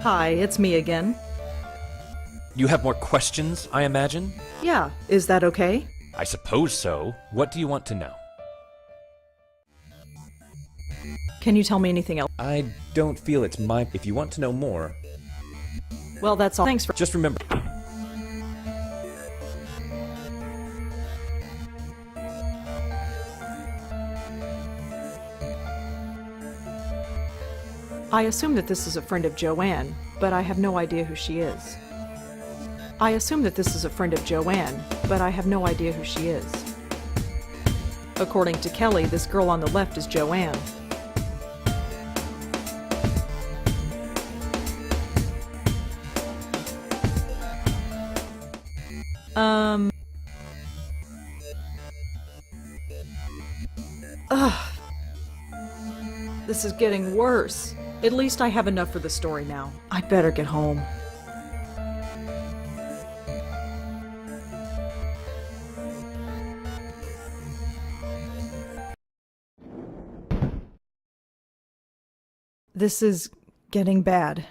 Hi, it's me again. You have more questions, I imagine? Yeah, is that okay? I suppose so. What do you want to know? Can you tell me anything else? I don't feel it's my... If you want to know more, Well, that's all. Thanks for... just remember... I assume that this is a friend of Joanne, but I have no idea who she is. I assume that this is a friend of Joanne, but I have no idea who she is. According to Kelly, this girl on the left is Joanne. Ugh. This is getting worse. At least I have enough for the story now. I'd better get home. This is getting bad.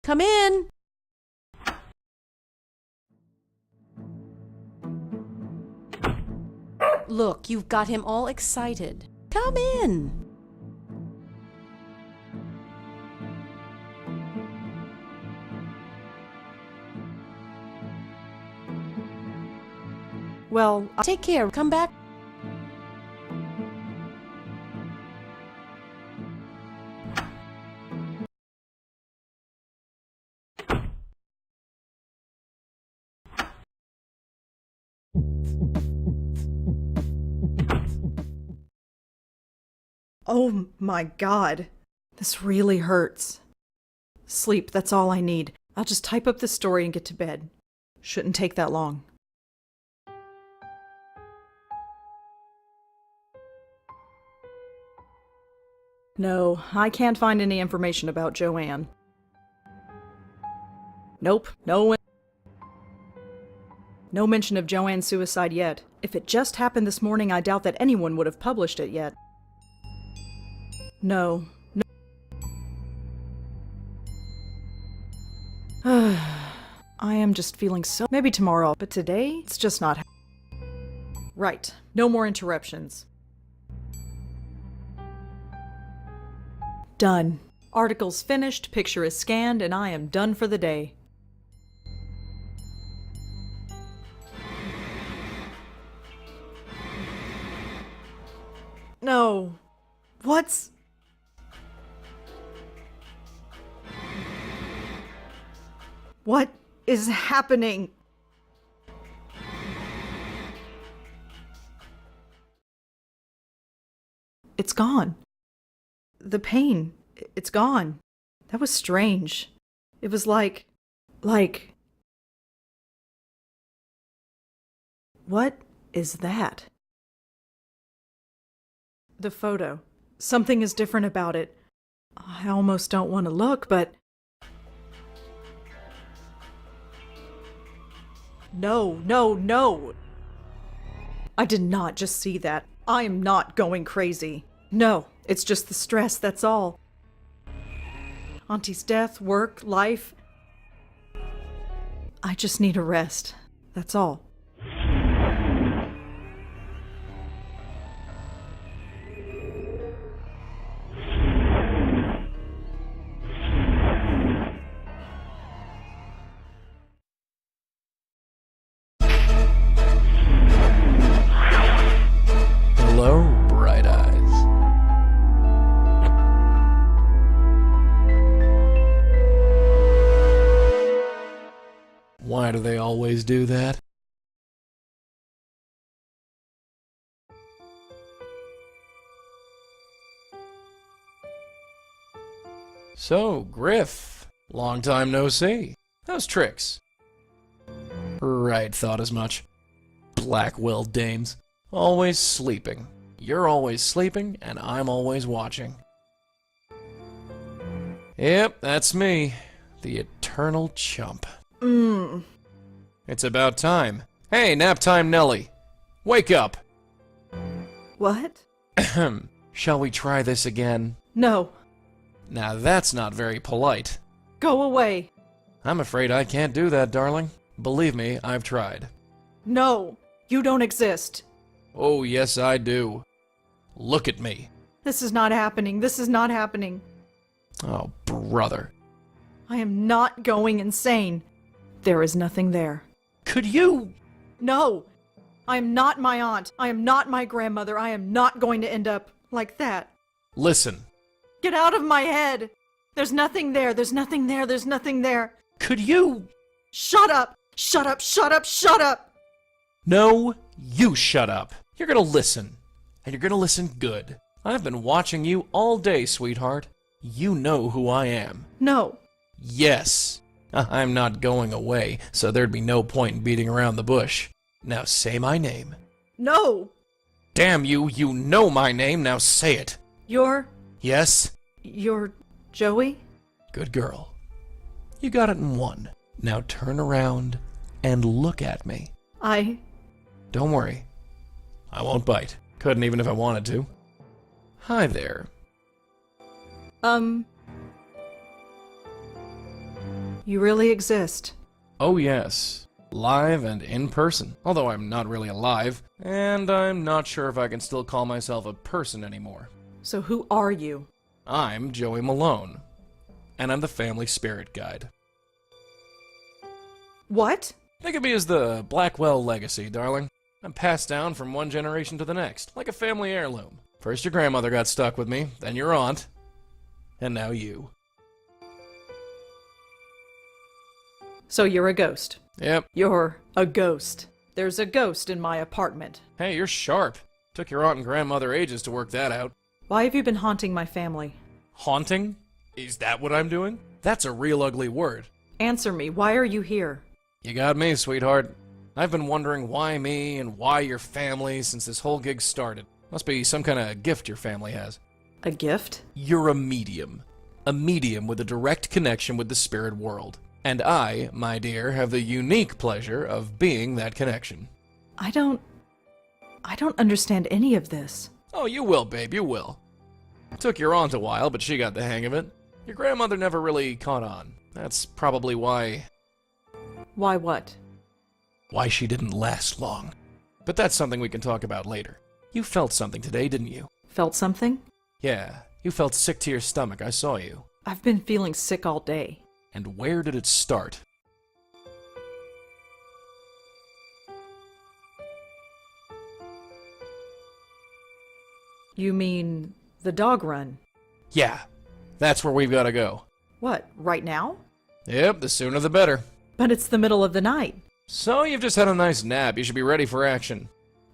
Come in. Look, you've got him all excited. Come in. Well, Take care. Come back. oh my God. This really hurts. Sleep, that's all I need. I'll just type up the story and get to bed. Shouldn't take that long. No, I can't find any information about Joanne. Nope, no mention of Joanne's suicide yet. If it just happened this morning, I doubt that anyone would have published it yet. No. I am just feeling so... Maybe tomorrow, but today, it's just not... Right, no more interruptions. Done. Article's finished, picture is scanned, and I am done for the day. No. What's... What is happening? It's gone. The pain, it's gone. That was strange. It was like... What is that? The photo. Something is different about it. I almost don't want to look, but... No, no, no! I did not just see that. I am not going crazy. No, it's just the stress, that's all. Auntie's death, work, life. I just need a rest. That's all. Hello, bright eyes. Why do they always do that? So, Griff, long time no see. How's tricks? Right, thought as much. Blackwell dames. Always sleeping. You're always sleeping, and I'm always watching. Yep, that's me. The eternal chump. It's about time. Hey, nap time Nelly. Wake up. What? Ahem. Shall we try this again? No. Now that's not very polite. Go away. I'm afraid I can't do that, darling. Believe me, I've tried. No. You don't exist. Oh, yes, I do. Look at me. This is not happening. This is not happening. Oh, brother. I am not going insane. There is nothing there. Could you? No! I am not my aunt. I am not my grandmother. I am not going to end up like that. Listen. Get out of my head! There's nothing there. There's nothing there. There's nothing there. Could you? Shut up! Shut up! Shut up! Shut up! No, you shut up. You're gonna listen. And you're gonna listen good. I've been watching you all day, sweetheart. You know who I am. No. Yes. I'm not going away, so there'd be no point in beating around the bush. Now say my name. No! Damn you, you know my name, now say it. You're Yes? Joey? Good girl. You got it in one. Now turn around and look at me. Don't worry. I won't bite. Couldn't even if I wanted to. Hi there. You really exist. Oh yes. Live and in person. Although I'm not really alive, and I'm not sure if I can still call myself a person anymore. So who are you? I'm Joey Mallone, and I'm the family spirit guide. What? Think of me as the Blackwell legacy, darling. I'm passed down from one generation to the next, like a family heirloom. First your grandmother got stuck with me, then your aunt, and now you. So you're a ghost. Yep. You're a ghost. There's a ghost in my apartment. Hey, you're sharp. Took your aunt and grandmother ages to work that out. Why have you been haunting my family? Haunting? Is that what I'm doing? That's a real ugly word. Answer me. Why are you here? You got me, sweetheart. I've been wondering why me and why your family since this whole gig started. Must be some kind of gift your family has. A gift? You're a medium. A medium with a direct connection with the spirit world. And I, my dear, have the unique pleasure of being that connection. I don't understand any of this. Oh, you will, babe, you will. Took your aunt a while, but she got the hang of it. Your grandmother never really caught on. That's probably why What? why she didn't last long. But that's something we can talk about later. You felt something today, didn't you? Felt something? Yeah, you felt sick to your stomach, I saw you. I've been feeling sick all day. And where did it start? You mean the dog run? Yeah, that's where we've got to go. What, right now? Yep, the sooner the better. But it's the middle of the night. So you've just had a nice nap. You should be ready for action.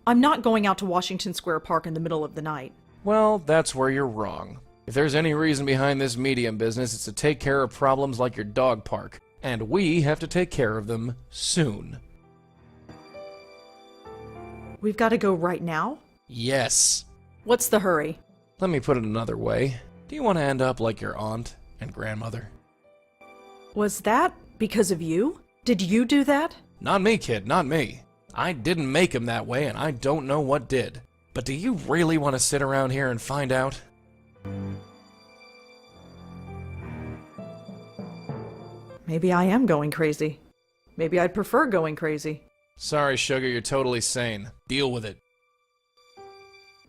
I'm not going out to Washington Square Park in the middle of the night. Well, that's where you're wrong. If there's any reason behind this medium business, it's to take care of problems like your dog park. And we have to take care of them soon. We've got to go right now? Yes. What's the hurry? Let me put it another way. Do you want to end up like your aunt and grandmother? Was that because of you? Did you do that? Not me, kid, not me. I didn't make him that way, and I don't know what did. But do you really want to sit around here and find out? Maybe I am going crazy. Maybe I'd prefer going crazy. Sorry, sugar, you're totally sane. Deal with it.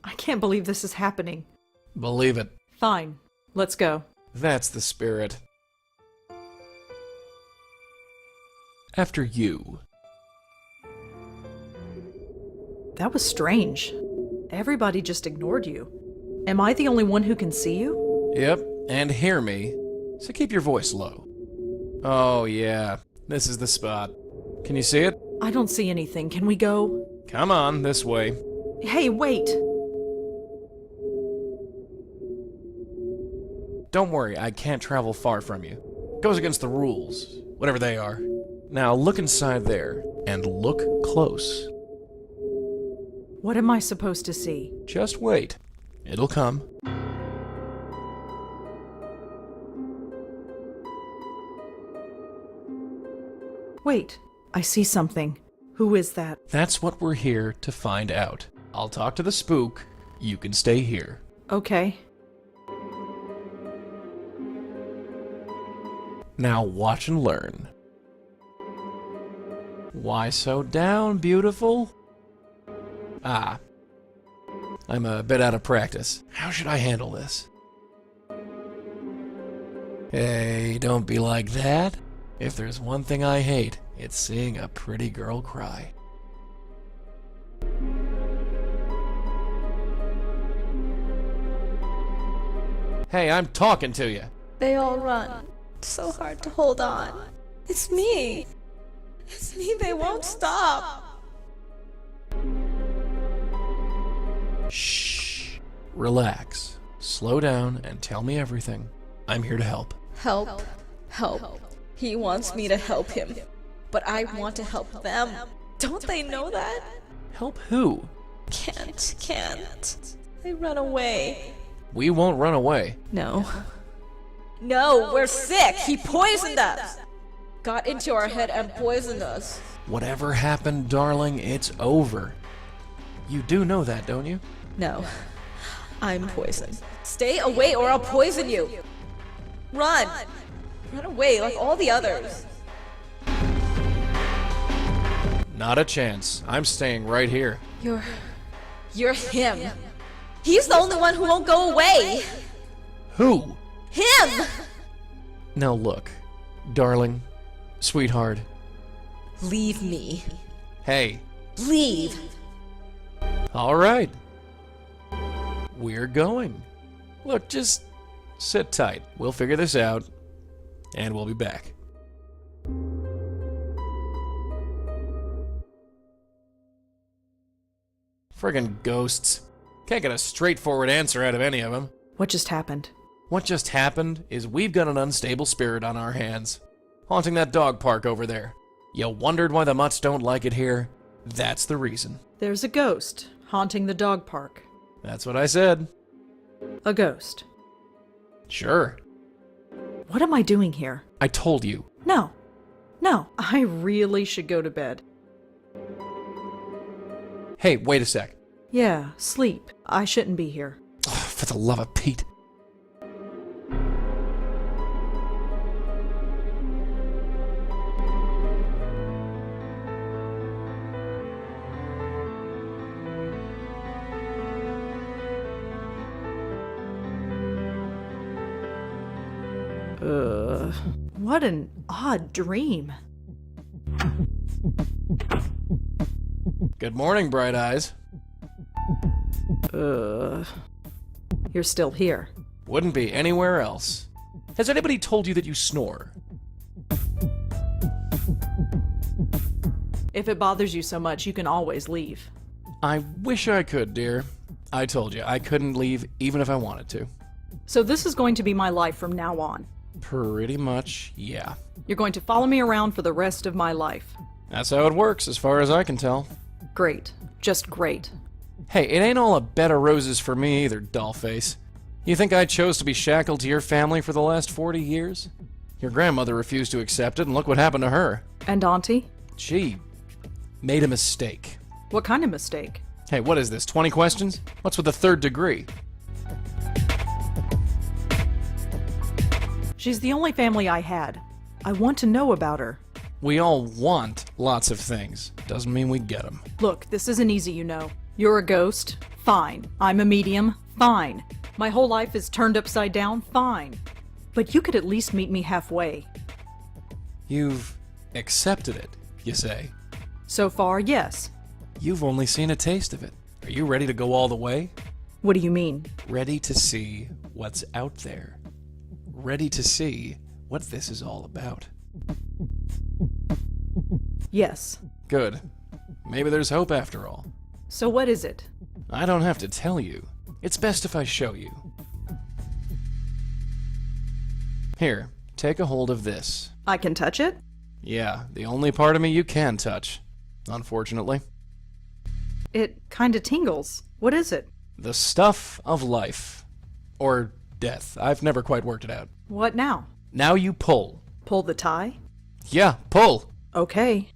I can't believe this is happening. Believe it. Fine. Let's go. That's the spirit. After you. That was strange. Everybody just ignored you. Am I the only one who can see you? Yep, and hear me. So keep your voice low. Oh, yeah. This is the spot. Can you see it? I don't see anything. Can we go? Come on, this way. Hey, wait! Don't worry, I can't travel far from you. Goes against the rules, whatever they are. Now look inside there, and look close. What am I supposed to see? Just wait. It'll come. Wait, I see something. Who is that? That's what we're here to find out. I'll talk to the spook. You can stay here. Okay. Now watch and learn. Why so down, beautiful? Ah. I'm a bit out of practice. How should I handle this? Hey, don't be like that. If there's one thing I hate, it's seeing a pretty girl cry. Hey, I'm talking to you. They all run. It's so hard to hold on. It's me. It's me. They won't stop. Shh. Relax. Slow down and tell me everything. I'm here to help. Help. Help. He wants me to help him. But I want to help them. Don't they know that? Help who? Can't. They run away. We won't run away. No. No, we're sick. He poisoned us. Got into our head and poisoned us. Whatever happened, darling, it's over. You do know that, don't you? No. I'm poisoned. Stay away or I'll poison you. Run. Run away like all the others. Not a chance. I'm staying right here. You're him. He's the only one who won't go away. Who? Him! Now look, darling, sweetheart. Leave me. Hey. Leave. All right. We're going. Look, just sit tight. We'll figure this out, and we'll be back. Friggin' ghosts. Can't get a straightforward answer out of any of them. What just happened? What just happened is we've got an unstable spirit on our hands, haunting that dog park over there. You wondered why the mutts don't like it here? That's the reason. There's a ghost haunting the dog park. That's what I said. A ghost. Sure. What am I doing here? I told you. No. I really should go to bed. Hey, wait a sec. Yeah, sleep. I shouldn't be here. Oh, for the love of Pete. What an odd dream. Good morning, Bright Eyes. You're still here. Wouldn't be anywhere else. Has anybody told you that you snore? If it bothers you so much, you can always leave. I wish I could, dear. I told you, I couldn't leave even if I wanted to. So this is going to be my life from now on. Pretty much, yeah. You're going to follow me around for the rest of my life. That's how it works, as far as I can tell. Great. Just great. Hey, it ain't all a bed of roses for me either, dollface. You think I chose to be shackled to your family for the last 40 years? Your grandmother refused to accept it, and look what happened to her. And Auntie? She made a mistake. What kind of mistake? Hey, what is this, 20 questions? What's with the third degree? She's the only family I had. I want to know about her. We all want lots of things. Doesn't mean we get them. Look, this isn't easy, you know. You're a ghost? Fine. I'm a medium? Fine. My whole life is turned upside down? Fine. But you could at least meet me halfway. You've accepted it, you say? So far, yes. You've only seen a taste of it. Are you ready to go all the way? What do you mean? Ready to see what's out there. Ready to see what this is all about. Yes. Good. Maybe there's hope after all. So what is it? I don't have to tell you. It's best if I show you. Here, take a hold of this. I can touch it? Yeah, the only part of me you can touch. Unfortunately. It kinda tingles. What is it? The stuff of life. Or death. I've never quite worked it out. What now? Now you pull. Pull the tie? Yeah, pull. Okay.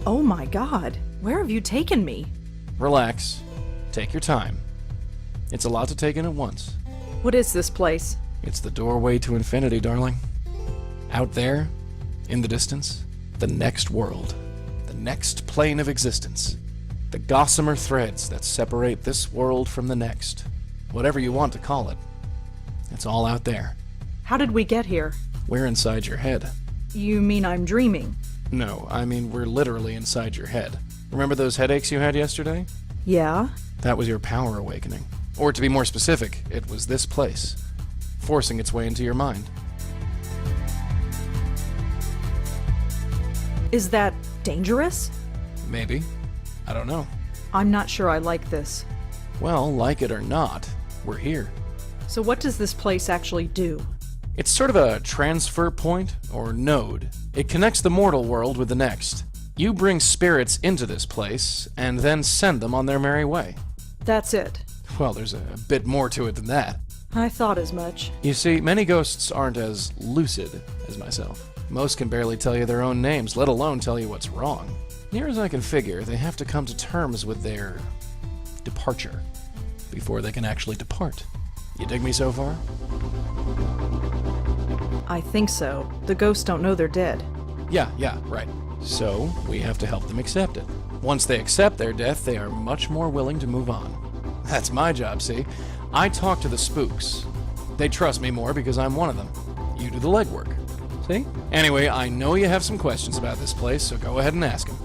Oh my god, where have you taken me? Relax. Take your time. It's a lot to take in at once. What is this place? It's the doorway to infinity, darling. Out there, in the distance, the next world. The next plane of existence. The gossamer threads that separate this world from the next. Whatever you want to call it. It's all out there. How did we get here? We're inside your head. You mean I'm dreaming? No, I mean we're literally inside your head. Remember those headaches you had yesterday? Yeah? That was your power awakening. Or to be more specific, it was this place, forcing its way into your mind. Is that dangerous? Maybe. I don't know. I'm not sure I like this. Well, like it or not, we're here. So what does this place actually do? It's sort of a transfer point, or node. It connects the mortal world with the next. You bring spirits into this place, and then send them on their merry way. That's it. Well, there's a bit more to it than that. I thought as much. You see, many ghosts aren't as lucid as myself. Most can barely tell you their own names, let alone tell you what's wrong. Near as I can figure, they have to come to terms with their departure before they can actually depart. You dig me so far? I think so. The ghosts don't know they're dead. Yeah, right. So, we have to help them accept it. Once they accept their death, they are much more willing to move on. That's my job, see? I talk to the spooks. They trust me more because I'm one of them. You do the legwork. See? Anyway, I know you have some questions about this place, so go ahead and ask them.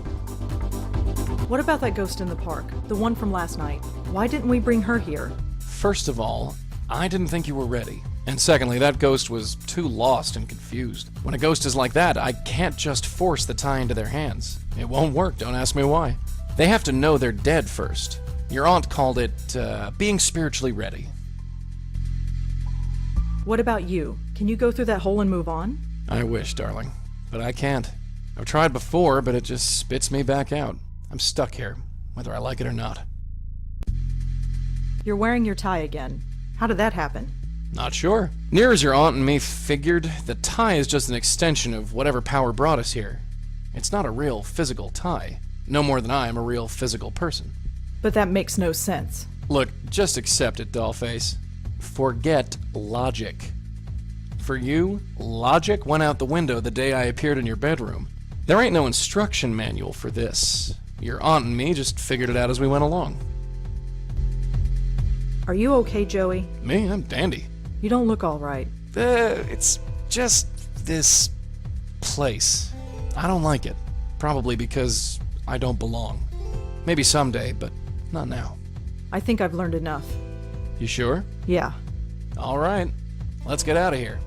What about that ghost in the park? The one from last night. Why didn't we bring her here? First of all, I didn't think you were ready. And secondly, that ghost was too lost and confused. When a ghost is like that, I can't just force the tie into their hands. It won't work, don't ask me why. They have to know they're dead first. Your aunt called it, being spiritually ready. What about you? Can you go through that hole and move on? I wish, darling. But I can't. I've tried before, but it just spits me back out. I'm stuck here, whether I like it or not. You're wearing your tie again. How did that happen? Not sure. Near as your aunt and me figured, the tie is just an extension of whatever power brought us here. It's not a real physical tie. No more than I am a real physical person. But that makes no sense. Look, just accept it, dollface. Forget logic. For you, logic went out the window the day I appeared in your bedroom. There ain't no instruction manual for this. Your aunt and me just figured it out as we went along. Are you okay, Joey? Me? I'm dandy. You don't look all right. It's just this place. I don't like it. Probably because I don't belong. Maybe someday, but not now. I think I've learned enough. You sure? Yeah. All right. Let's get out of here.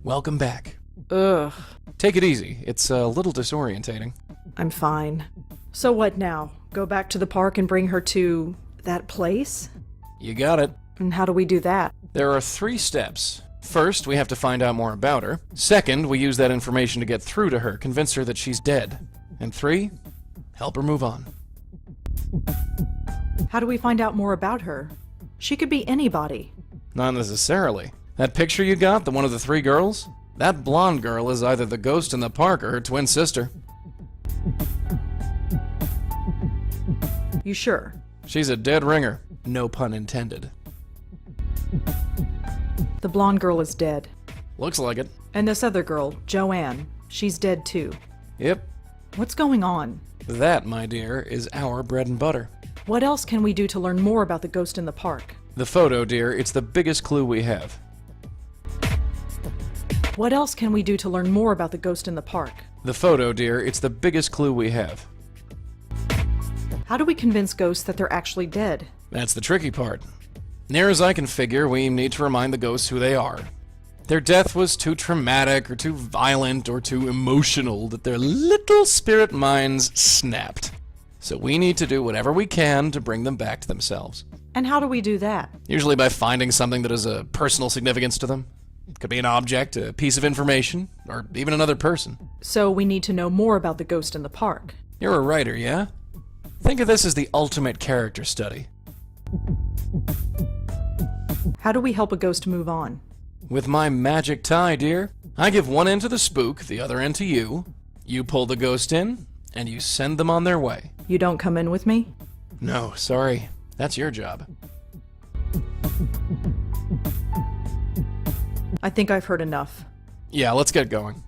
Welcome back. Ugh. Take it easy. It's a little disorientating. I'm fine. So what now? Go back to the park and bring her to that place? You got it. And how do we do that? There are 3 steps. First, we have to find out more about her. Second, we use that information to get through to her, convince her that she's dead. And 3, help her move on. How do we find out more about her? She could be anybody. Not necessarily. That picture you got, the one of the 3 girls? That blonde girl is either the ghost in the park or her twin sister. You sure? She's a dead ringer. No pun intended. The blonde girl is dead. Looks like it. And this other girl, Joanne, she's dead too. Yep. What's going on? That, my dear, is our bread and butter. What else can we do to learn more about the ghost in the park? The photo, dear, it's the biggest clue we have. What else can we do to learn more about the ghost in the park? The photo, dear, it's the biggest clue we have. How do we convince ghosts that they're actually dead? That's the tricky part. Near as I can figure, we need to remind the ghosts who they are. Their death was too traumatic or too violent or too emotional that their little spirit minds snapped. So we need to do whatever we can to bring them back to themselves. And how do we do that? Usually by finding something that has a personal significance to them. It could be an object, a piece of information, or even another person. So we need to know more about the ghost in the park. You're a writer, yeah? Think of this as the ultimate character study. How do we help a ghost move on? With my magic tie, dear. I give one end to the spook, the other end to you. You pull the ghost in, and you send them on their way. You don't come in with me? No, sorry. That's your job. I think I've heard enough. Yeah, let's get going.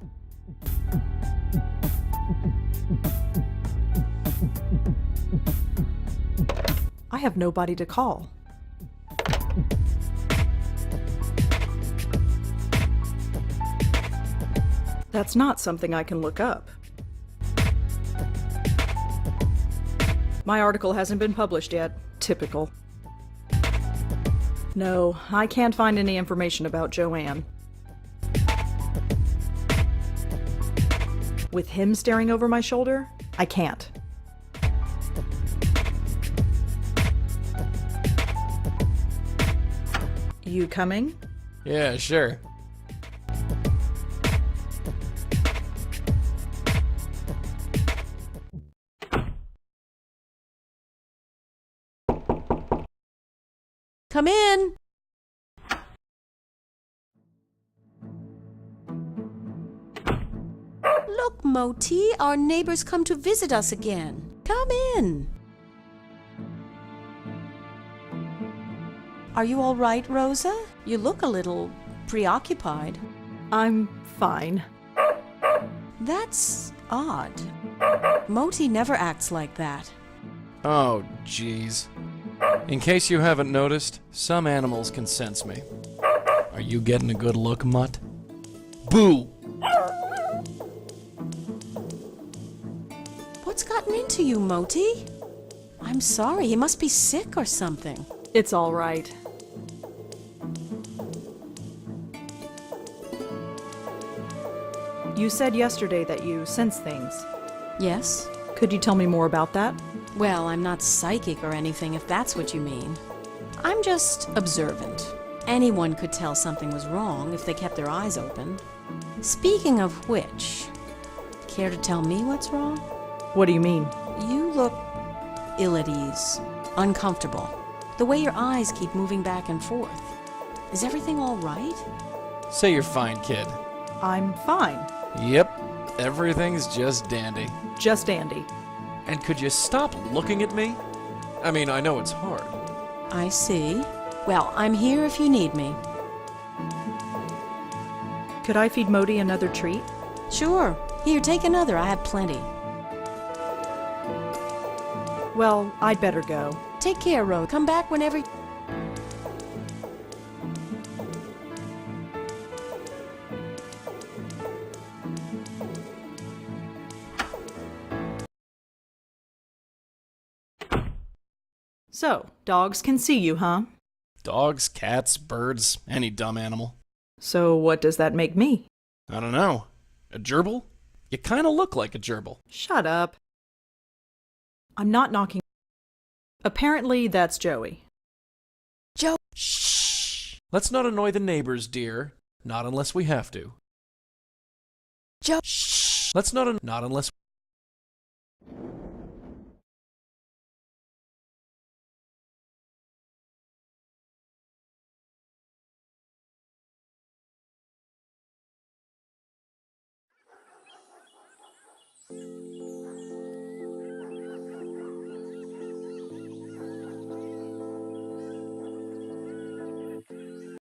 I have nobody to call. That's not something I can look up. My article hasn't been published yet. Typical. No, I can't find any information about Joanne. With him staring over my shoulder, I can't. You coming? Yeah, sure. Come in. Look, Moti, our neighbors come to visit us again. Come in. Are you all right, Rosa? You look a little preoccupied. I'm fine. That's odd. Moti never acts like that. Oh, jeez. In case you haven't noticed, some animals can sense me. Are you getting a good look, Mutt? Boo! What's gotten into you, Moti? I'm sorry, he must be sick or something. It's all right. You said yesterday that you sense things. Yes? Could you tell me more about that? Well, I'm not psychic or anything, if that's what you mean. I'm just observant. Anyone could tell something was wrong if they kept their eyes open. Speaking of which, care to tell me what's wrong? What do you mean? You look ill at ease, uncomfortable. The way your eyes keep moving back and forth. Is everything all right? Say you're fine, kid. I'm fine. Yep, everything's just dandy. Just Andy. And could you stop looking at me? I mean, I know it's hard. I see. Well, I'm here if you need me. Could I feed Moti another treat? Sure. Here, take another. I have plenty. Well, I'd better go. Take care, Ro. Come back whenever... So, dogs can see you, huh? Dogs, cats, birds, any dumb animal. So, what does that make me? I don't know. A gerbil? You kind of look like a gerbil. Shut up. I'm not knocking. Apparently, that's Joey. Shh. Let's not annoy the neighbors, dear. Not unless we have to. Shh. Let's not unless...